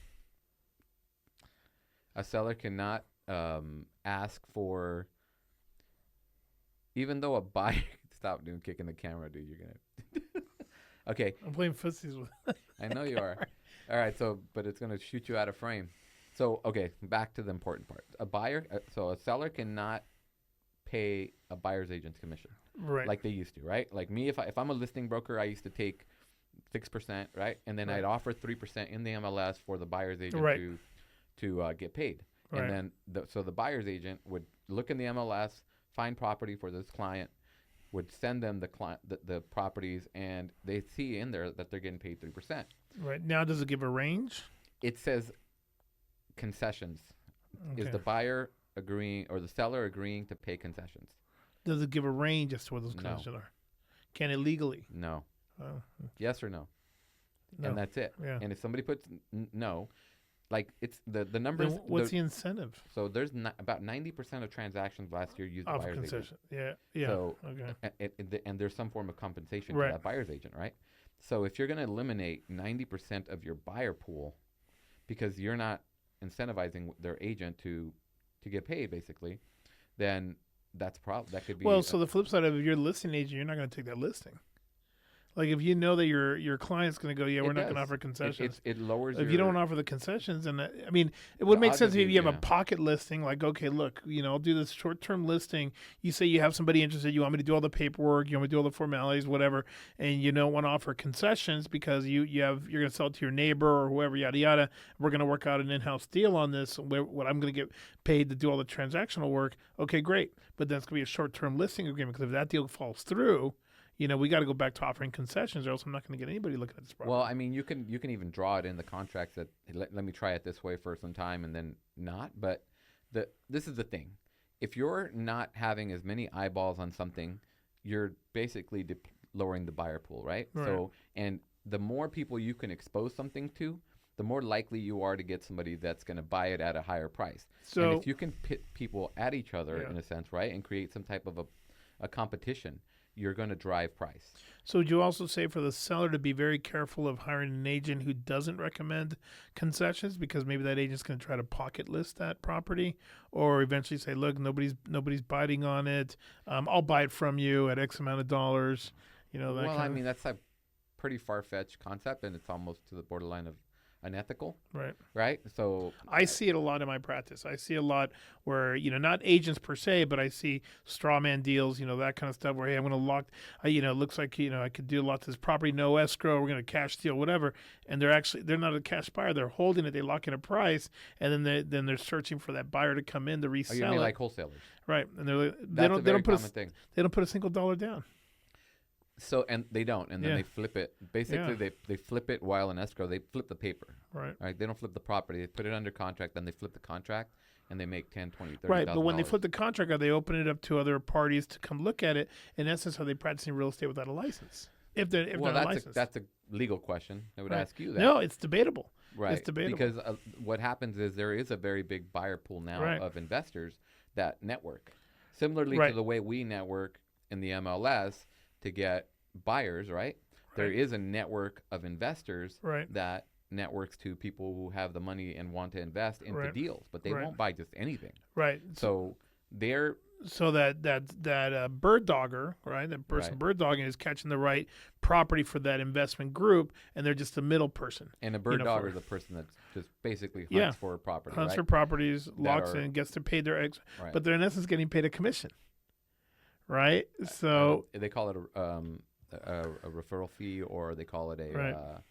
ask for, even though a buyer, stop doing kicking the camera, dude. You're gonna. Okay, I'm playing footsies with. I know you are. All right, but it's gonna shoot you out of frame. So okay, back to the important part. A seller cannot pay a buyer's agent's commission Right. like they used to, right? Like me, if I'm a listing broker, I used to take 6%, right, and then Right. I'd offer 3% in the MLS for the buyer's agent Right. to get paid, Right. and then the buyer's agent would look in the MLS, find property for this client, would send them the properties, and they see in there that they're getting paid 3%. Right. Now, does it give a range? It says concessions. Is Okay. the buyer agreeing or the seller agreeing to pay concessions? Does it give a range as to what those No. concessions are? Can it legally? No. Oh, Yes or no? no. And that's it. Yeah. And if somebody puts no, like it's the Then numbers. what's the incentive? So there's about 90% of transactions last year used the Off buyer's agent. concession. Yeah. Yeah. So Okay. and there's some form of compensation Right. to that buyer's agent, right? So if you're going to eliminate 90% of your buyer pool because you're not incentivizing their agent to get paid, basically, then that's that could be. Well, so the flip side of it, if you're a listing agent, you're not going to take that listing. Like if you know that your client's going to go, yeah, we're not going to offer concessions. It lowers. If you don't offer the concessions, and I mean, it would make sense if you have a pocket listing. Like, okay, look, I'll do this short-term listing. You say you have somebody interested. You want me to do all the paperwork. You want me to do all the formalities, whatever, and you don't want to offer concessions because you're going to sell it to your neighbor or whoever, yada yada. We're going to work out an in-house deal on this. What I'm going to get paid to do all the transactional work. Okay, great, but that's going to be a short-term listing agreement because if that deal falls through. We got to go back to offering concessions, or else I'm not going to get anybody looking at this property. Well, I mean, you can even draw it in the contracts that let me try it this way for some time and then not. But this is the thing: if you're not having as many eyeballs on something, you're basically lowering the buyer pool, right? So, and the more people you can expose something to, the more likely you are to get somebody that's going to buy it at a higher price. So, and if you can pit people at each other in a sense, right, and create some type of a competition, you're going to drive price. So would you also say for the seller to be very careful of hiring an agent who doesn't recommend concessions because maybe that agent's going to try to pocket list that property or eventually say, look, nobody's biting on it. I'll buy it from you at X amount of dollars. Well, I mean, that's a pretty far-fetched concept, and it's almost to the borderline of unethical. Right. So I see it a lot in my practice. I see a lot where, not agents per se, but I see straw man deals, that kind of stuff where, hey, I'm going to lock, it looks like, I could do a lot to this property, no escrow, we're going to cash deal, whatever. And they're not a cash buyer. They're holding it. They lock in a price. And then they're searching for that buyer to come in to resell you mean it. like wholesalers? Right. And they don't put a single dollar down. So, and they don't, and then they flip it. Basically, they flip it while in escrow. They flip the paper. Right. They don't flip the property. They put it under contract, then they flip the contract, and they make 10, 20, 30. Right, but when they flip the contract, they open it up to other parties to come look at it. In essence, are they practicing real estate without a license? If they're not licensed. That's a legal question. I would ask you that. No, it's debatable. Right. It's debatable. Because what happens is there is a very big buyer pool now of investors that network. Similarly to the way we network in the MLS to get buyers, right? There is a network of investors that networks to people who have the money and want to invest into deals, but they won't buy just anything. Right. So they're... So that bird dogger, right? That person bird dogging is catching the right property for that investment group, and they're just the middle person. And a bird dogger is a person that just basically hunts for a property, hunts for properties, locks in, gets to pay their eggs, but they're in essence getting paid a commission, right? So they call it a referral fee, or they call it a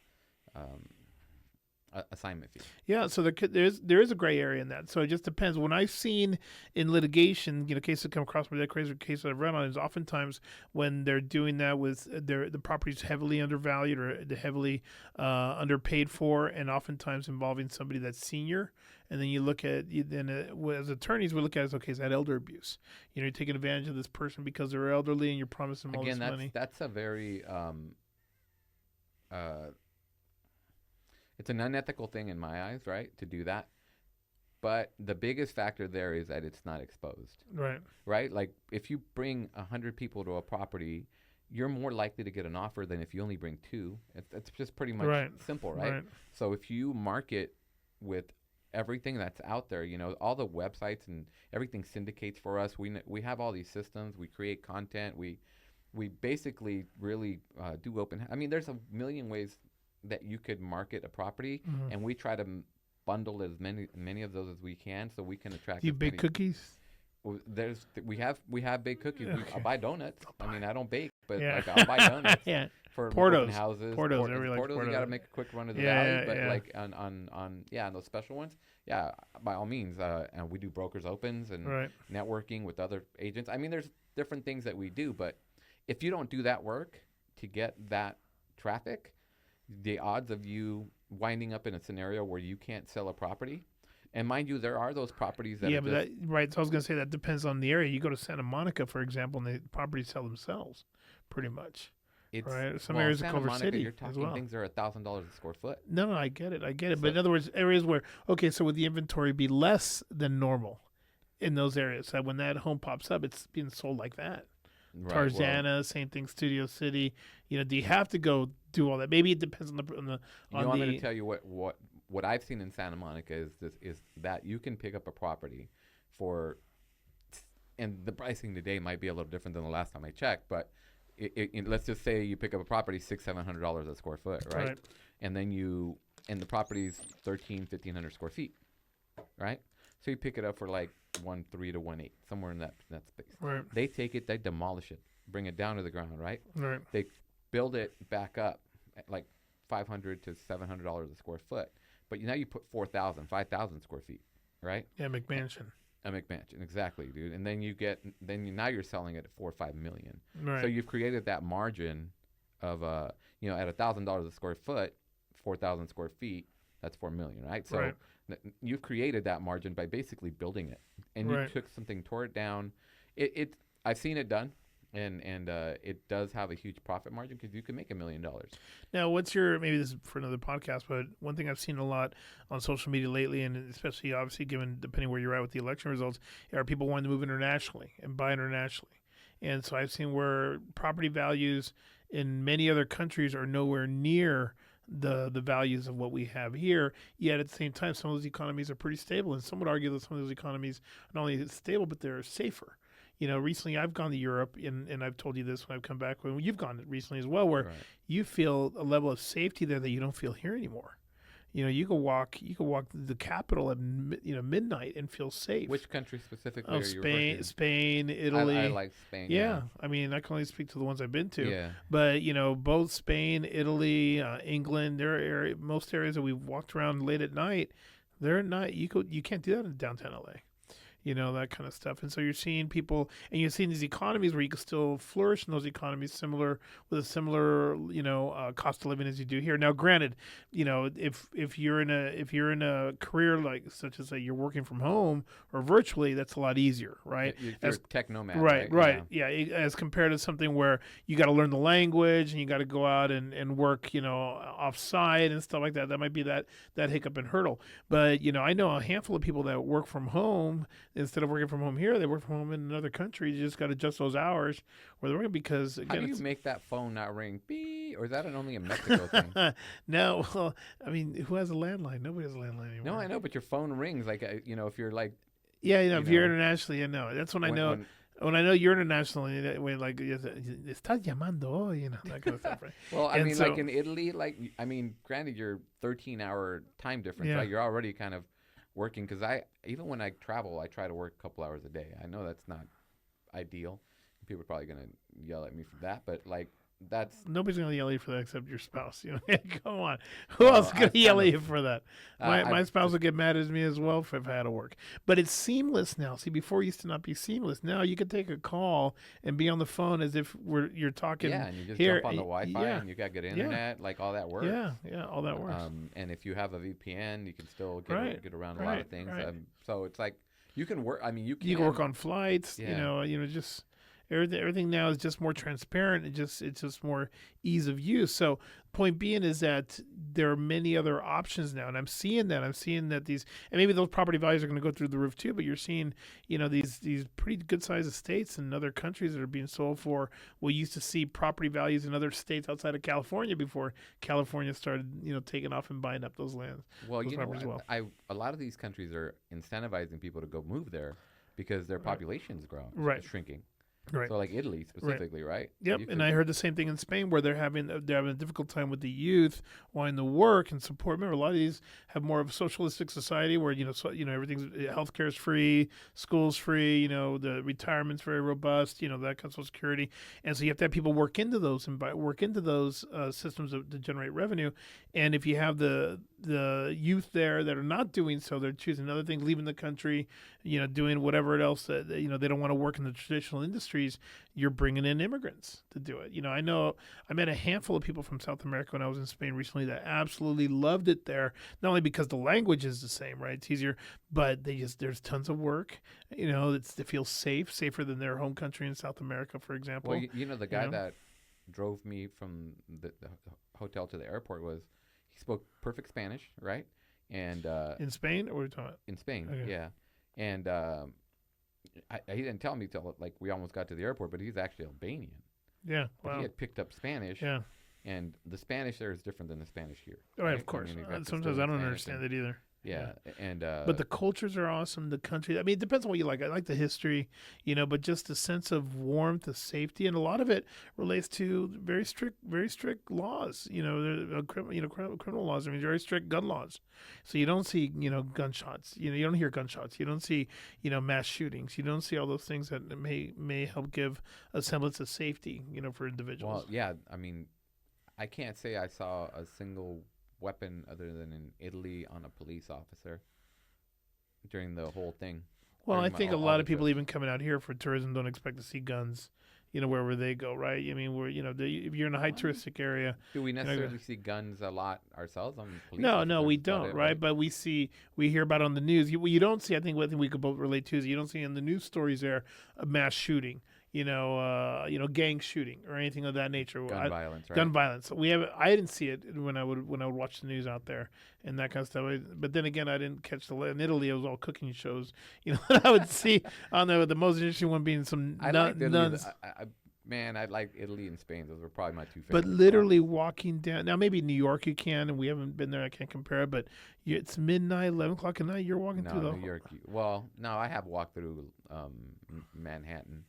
assignment fee. Yeah, so there is a gray area in that. So it just depends. When I've seen in litigation, cases that come across my desk, or cases I've read on, is oftentimes when they're doing that with the property's heavily undervalued or heavily underpaid for, and oftentimes involving somebody that's senior. And then you look at, as attorneys, we look at it as, okay, is that elder abuse? You're taking advantage of this person because they're elderly and you're promising them all this money. That's a very, it's an unethical thing in my eyes, right, to do that. But the biggest factor there is that it's not exposed. Right? Like if you bring 100 people to a property, you're more likely to get an offer than if you only bring 2. It's just pretty much simple, right? So if you market with everything that's out there, all the websites and everything syndicates for us. We have all these systems. We create content. We basically really do open. I mean, there's a million ways that you could market a property, and we try to bundle as many of those as we can, so we can attract. Do you bake cookies? We have baked cookies. Okay. I'll buy donuts. I mean, I don't bake, but I'll buy donuts. For open houses. Portos, you got to make a quick run of the valley, but like on those special ones, by all means. And we do brokers opens and networking with other agents. I mean, there's different things that we do, but if you don't do that work to get that traffic, the odds of you winding up in a scenario where you can't sell a property. And mind you, there are those properties that So I was going to say that depends on the area. You go to Santa Monica, for example, and the properties sell themselves, pretty much, It's right? Some well, in areas of Santa Culver Monica, City you're as talking well. things are $1,000 a square foot. No, I get it. But So in other words, areas where, okay, so would the inventory be less than normal in those areas? So when that home pops up, it's being sold like that. right, well, Tarzana, same thing, Studio City. Do you have to go do all that? Maybe it depends on you want me to tell you what I've seen in Santa Monica is that you can pick up a property for, and the pricing today might be a little different than the last time I checked, but let's just say you pick up a property $600-700 a square foot, right? And then and the property's 1,300-1,500 square feet, right? So you pick it up for like 1.3 to 1.8, somewhere in that space. Right. They take it, they demolish it, bring it down to the ground, right? Right. They build it back up at like $500 to $700 a square foot, but now you put 5,000 square feet, right? Yeah, McMansion. A McMansion, exactly, dude. And then now you're selling it at 4 or 5 million. Right. So you've created that margin of at $1,000 a square foot, 4,000 square feet, that's 4 million, right? So Right. You've created that margin by basically building it, and you Right. took something, tore it down. I've seen it done, and it does have a huge profit margin because you can make $1 million. Now, maybe this is for another podcast, but one thing I've seen a lot on social media lately, and especially obviously depending where you're at with the election results, are people wanting to move internationally and buy internationally. And so I've seen where property values in many other countries are nowhere near the values of what we have here. Yet at the same time, some of those economies are pretty stable. And some would argue that some of those economies are not only stable, but they're safer. Recently I've gone to Europe, and I've told you this when I've come back, when you've gone recently as well, where Right. you feel a level of safety there that you don't feel here anymore. You could walk the capital at midnight and feel safe. Which country specifically Oh, are you referring to? Spain, Italy. I like Spain. Yeah, I mean, I can only speak to the ones I've been to. Yeah. But both Spain, Italy, England, most areas that we've walked around late at night, they're not. You can't do that in downtown LA. That kind of stuff. And so you're seeing people, and you're seeing these economies where you can still flourish in those economies with a similar, cost of living as you do here. Now, granted, if you're in a career like such as you're working from home or virtually, that's a lot easier, right? You're a tech nomad. Right. Yeah. As compared to something where you got to learn the language and you got to go out and work, off site and stuff like that. That might be that hiccup and hurdle. But, I know a handful of people that work from home. Instead of working from home here, they work from home in another country. You just got to adjust those hours where they're working because, again, How do you make that phone not ring? Beep, or is that only a Mexico thing? No, well, I mean, who has a landline? Nobody has a landline anymore. No, I know, but your phone rings if you're like. Yeah, if you're internationally, I know. That's when I know. When I know you're internationally, when estás llamando, that kind of stuff, right? Well, I mean, like in Italy, granted, you're 13-hour time difference, Yeah. right? You're already kind of working because even when I travel, I try to work a couple hours a day. I know that's not ideal. People are probably gonna yell at me for that, but that's nobody's gonna yell at you for that except your spouse. Come on, who else is gonna yell at you for that? My spouse will get mad at me as well if I had to work. But it's seamless now. See, before it used to not be seamless. Now you can take a call and be on the phone as if you're talking. Yeah, and you just here. jump on the Wi-Fi Yeah. and you got good internet, all that works. Yeah, all that works. And if you have a VPN, you can still get around a lot Right, of things. right. So it's like you can work. I mean, you can work on flights. Yeah. Just everything now is just more transparent. It's just more ease of use. So point being is that there are many other options now, and I'm seeing that these, and maybe those property values are going to go through the roof too. But you're seeing these pretty good sized estates in other countries that are being sold for. We used to see property values in other states outside of California before California started taking off and buying up those lands. Well, those properties as well. A lot of these countries are incentivizing people to go move there because their population's shrinking. Right. So like Italy specifically, right? Yep. And I heard the same thing in Spain where they're having a difficult time with the youth wanting to work and support. Remember, a lot of these have more of a socialistic society where everything's healthcare is free, school's free, the retirement's very robust, that kind of Social Security, and so you have to have people work into those systems to generate revenue. And if you have the youth there that are not doing so, they're choosing other things, leaving the country, doing whatever else that they don't want to work in the traditional industries. You're bringing in immigrants to do it. I know I met a handful of people from South America when I was in Spain recently that absolutely loved it there. Not only because the language is the same, right? It's easier, but there's tons of work. They feel safer than their home country in South America, for example. Well, the guy drove me from the hotel to the airport was he spoke perfect Spanish, right? And In Spain, or what are you talking about? in Spain, Okay. yeah. And he didn't tell me till like we almost got to the airport, but he's actually Albanian. Yeah. But he Wow. had picked up Spanish, Yeah. and the Spanish there is different than the Spanish here. Right. Right? Of course. I mean, you got Sometimes I Castilian don't Spanish understand it either. Yeah, and But the cultures are awesome. The country, I mean, it depends on what you like. I like the history, but just the sense of warmth, the safety, and a lot of it relates to very strict laws. Criminal laws. I mean, very strict gun laws. So you don't see, gunshots. You don't hear gunshots. You don't see, mass shootings. You don't see all those things that may help give a semblance of safety, for individuals. well, yeah. I mean, I can't say I saw a single weapon other than in Italy on a police officer during the whole thing. Well, I during think a all lot the of people trips. even coming out here for tourism don't expect to see guns, wherever they go, right? I mean, if you're in a high touristic area, Do we go- necessarily see guns a lot ourselves? On police no, officers, we that's about don't, it, right? But we hear about it on the news. You don't see. I think one thing we could both relate to is you don't see in the news stories there a mass shooting, gang shooting or anything of that nature. Gun violence, right? Gun violence. I didn't see it when I would watch the news out there and that kind of stuff. But then again, I didn't catch in Italy. It was all cooking shows. I would see on there. The most interesting one being some I like Italy. nuns. Man, I like Italy and Spain. Those were probably my two favorites. But literally walking down now, maybe New York you can, and we haven't been there. I can't compare it. But it's midnight, 11 o'clock at night. You're walking No, through the New York. Well, no, I have walked through Manhattan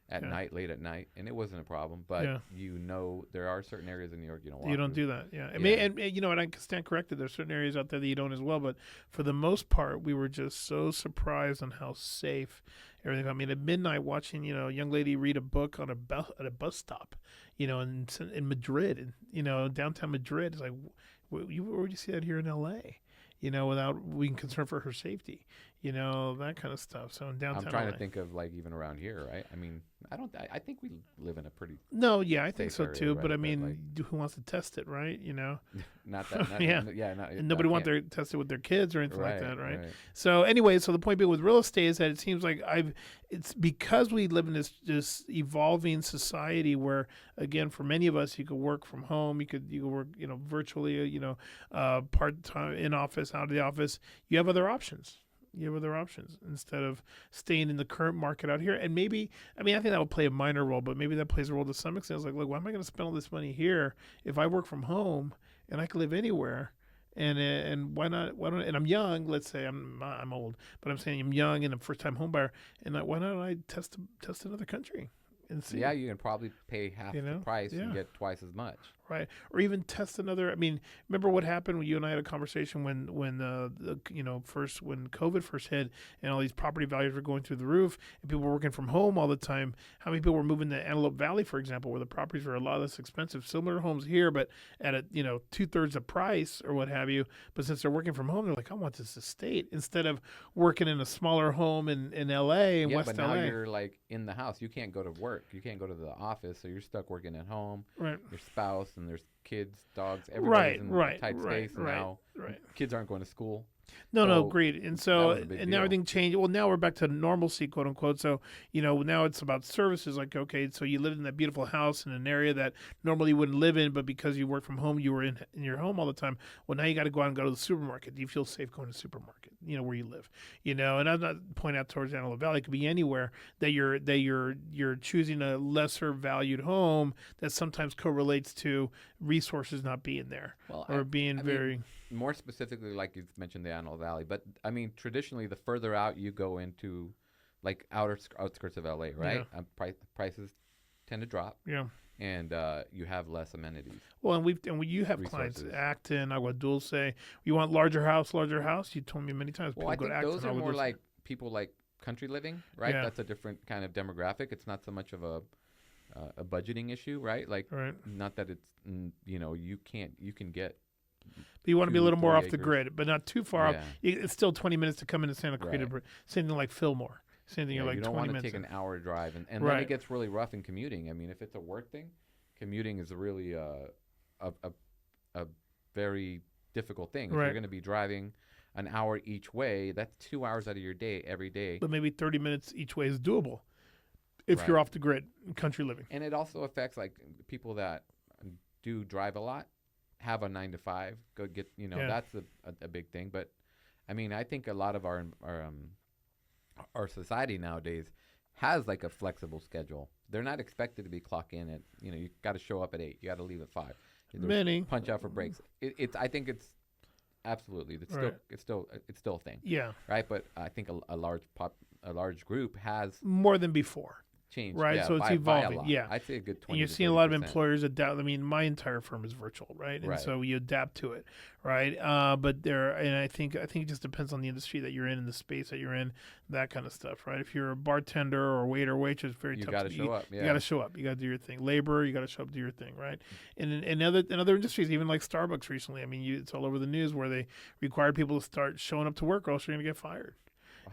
at Yeah. night, late at night, and it wasn't a problem. But Yeah. there are certain areas in New York you don't walk You don't through. do that, yeah. Yeah. And I can stand corrected. There's certain areas out there that you don't as well, but for the most part, we were just so surprised on how safe everything. I mean, at midnight, watching a young lady read a book on at a bus stop, in Madrid, downtown Madrid. It's like, where would you see that here in L.A.? Without being concerned for her safety, that kind of stuff. So in downtown, I'm trying LA. to think of like even around here, right? I mean, I think we live in a pretty No, yeah, I think safe so area, too. right? But I But, mean, like- who wants to test it, right? not that. Not, Yeah. yeah. Not, And nobody wants can't- to test it with their kids or anything like right, that, right? So anyway, the point being with real estate is that it seems like it's because we live in this evolving society where, again, for many of us, you could work from home, you could work, virtually, part time, in office, out of the office. You have other options. Instead of staying in the current market out here. And maybe, I think that would play a minor role, but maybe that plays a role to some extent. It's like, look, why am I going to spend all this money here if I work from home and I can live anywhere? And why not? And I'm young. Let's say I'm old, but I'm saying I'm young and a first time home buyer. And why not I test another country and see? Yeah, you can probably pay half the price Yeah. and get twice as much. Right, or even test another. Remember what happened when you and I had a conversation when when COVID first hit and all these property values were going through the roof and people were working from home all the time. How many people were moving to Antelope Valley, for example, where the properties were a lot less expensive, similar homes here, but at a 2/3 the price or what have you. But since they're working from home, they're like, I want this estate instead of working in a smaller home in L.A. and Yeah, West but now L.A. you're like in the house. You can't go to work. You can't go to the office, so you're stuck working at home. Right. Your spouse and there's kids, dogs, everybody's in a tight space. And now right. kids aren't going to school. No, So agreed. And that so, was a big and deal. now everything changed. Well, now we're back to normalcy, quote unquote. So, now it's about services. Like, okay, so you lived in that beautiful house in an area that normally you wouldn't live in, but because you work from home, you were in your home all the time. Well, now you got to go out and go to the supermarket. Do you feel safe going to the supermarket? Where you live. And I'm not pointing out towards Antelope Valley. It could be anywhere that you're choosing a lesser valued home that sometimes correlates to resources not being there Well, or being very. More specifically, like you've mentioned the Antelope Valley, but traditionally, the further out you go into, like outskirts of LA, right? Prices tend to drop, Yeah. and you have less amenities. Well, and you have clients, Resources. Acton, Agua Dulce. You want larger house. You told me many times. Well, I people go think to those Acton, are Agua more Dulce. like people like country living, right? Yeah. That's a different kind of demographic. It's not so much of a budgeting issue, right? Like, Right. not that it's you can get. But you want to be a 2, little more 3 off the acres. grid, but not too far Yeah. off. It's still 20 minutes to come into Santa Clarita. Right. Same thing like Fillmore. Same thing, Yeah, you're like you don't 20 want to minutes. take an hour drive, and then Right. it gets really rough in commuting. If it's a work thing, commuting is really a very difficult thing. If Right. you're going to be driving an hour each way, that's 2 hours out of your day every day. But maybe 30 minutes each way is doable. if Right. you're off the grid, country living. And it also affects like people that do drive a lot, have a 9 to 5, go get, Yeah. that's a big thing. But I mean, I think a lot of our society nowadays has like a flexible schedule. They're not expected to be clock in at, you got to show up at 8, you got to leave at 5. There's Many. punch out for breaks. I think it's absolutely, Right. it's still a thing, Yeah, right? But I think a large group has more than before. changed, Right, yeah, so it's by a evolving, lot. yeah. I'd say a good 20. And you're to seeing a lot of 30%. employers adapt. I mean, my entire firm is virtual, right? And Right. so you adapt to it, right? But I think it just depends on the industry that you're in and the space that you're in, that kind of stuff, right? If you're a bartender or waiter, waitress, very You tough. got to show up. Yeah. You got to show up. You got to do your thing. Labor, you got to show up, do your thing, right? And in other industries, even like Starbucks recently, I mean, it's all over the news where they required people to start showing up to work, or else you're going to get fired.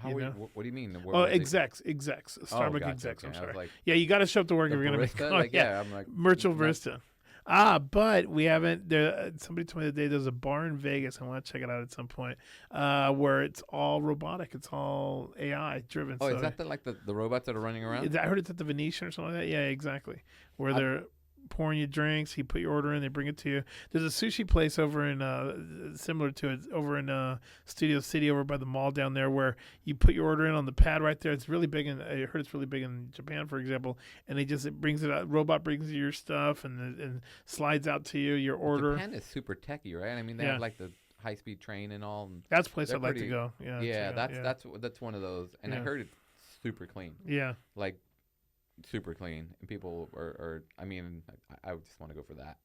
What do you mean? Oh, execs, Starbucks gotcha, execs. okay. I'm I was sorry. like, Yeah, you got to show up to work the if you're going to barista? make. Like, yeah, I'm like, virtual not- barista. But we haven't. Somebody told me the day there's a bar in Vegas. I want to check it out at some point. Where it's all robotic. It's all AI driven. Oh, so is that the robots that are running around? I heard it's at the Venetian or something like that. Yeah, exactly. Where they're pouring you drinks. You put your order in, they bring it to you. There's a sushi place over in similar to it over in Studio City over by the mall down there where you put your order in on the pad right there. It's really big, and I heard it's really big in Japan, for example. And it brings it out. Robot brings you your stuff and slides out to you your order. Japan is super techy, right? I mean, they Yeah. have like the high-speed train and all. And That's a place they're I'd like to pretty- go. Yeah, yeah, check it out. that's one of those. And I Yeah. heard it's super clean, Yeah. like super clean. And people I mean, I would just want to go for that.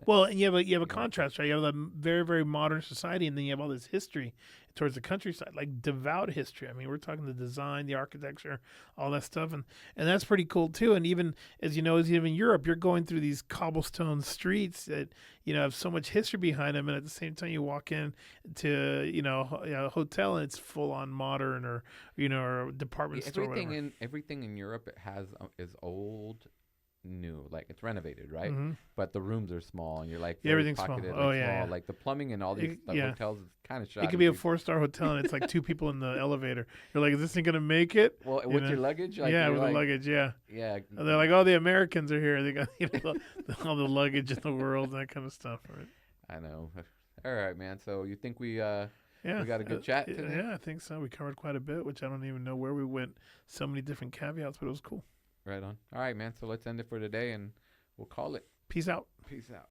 Well, and you have a contrast, right? You have a very, very modern society, and then you have all this history towards the countryside, like devout history. I mean, we're talking the design, the architecture, all that stuff, and that's pretty cool too. And even as you know, even in Europe, you're going through these cobblestone streets that have so much history behind them, and at the same time, you walk in to a hotel and it's full on modern or or a department store. Everything in Europe is old, new, like it's renovated, right? Mhm. But the rooms are small, and you're like Yeah, everything's small. pocketed, Oh, like, yeah, small. yeah. Like the plumbing and all these hotels is kind of shoddy. It could be a 4-star hotel, and it's like 2 people in the elevator. You're like, is this thing gonna make it? Well, with your luggage, like, yeah, you're with like, the luggage, yeah. yeah. And they're like, oh, the Americans are here. They got all the luggage in the world, and that kind of stuff, right? I know. All right, man. So you think we Yeah, we got a good chat today? Yeah, I think so. We covered quite a bit, which I don't even know where we went. So many different caveats, but it was cool. Right on. All right, man. So let's end it for today, and we'll call it. Peace out. Peace out.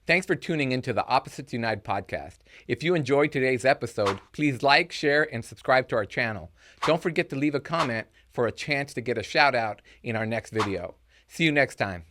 Thanks for tuning into the Opposites Unite podcast. If you enjoyed today's episode, please like, share, and subscribe to our channel. Don't forget to leave a comment for a chance to get a shout out in our next video. See you next time.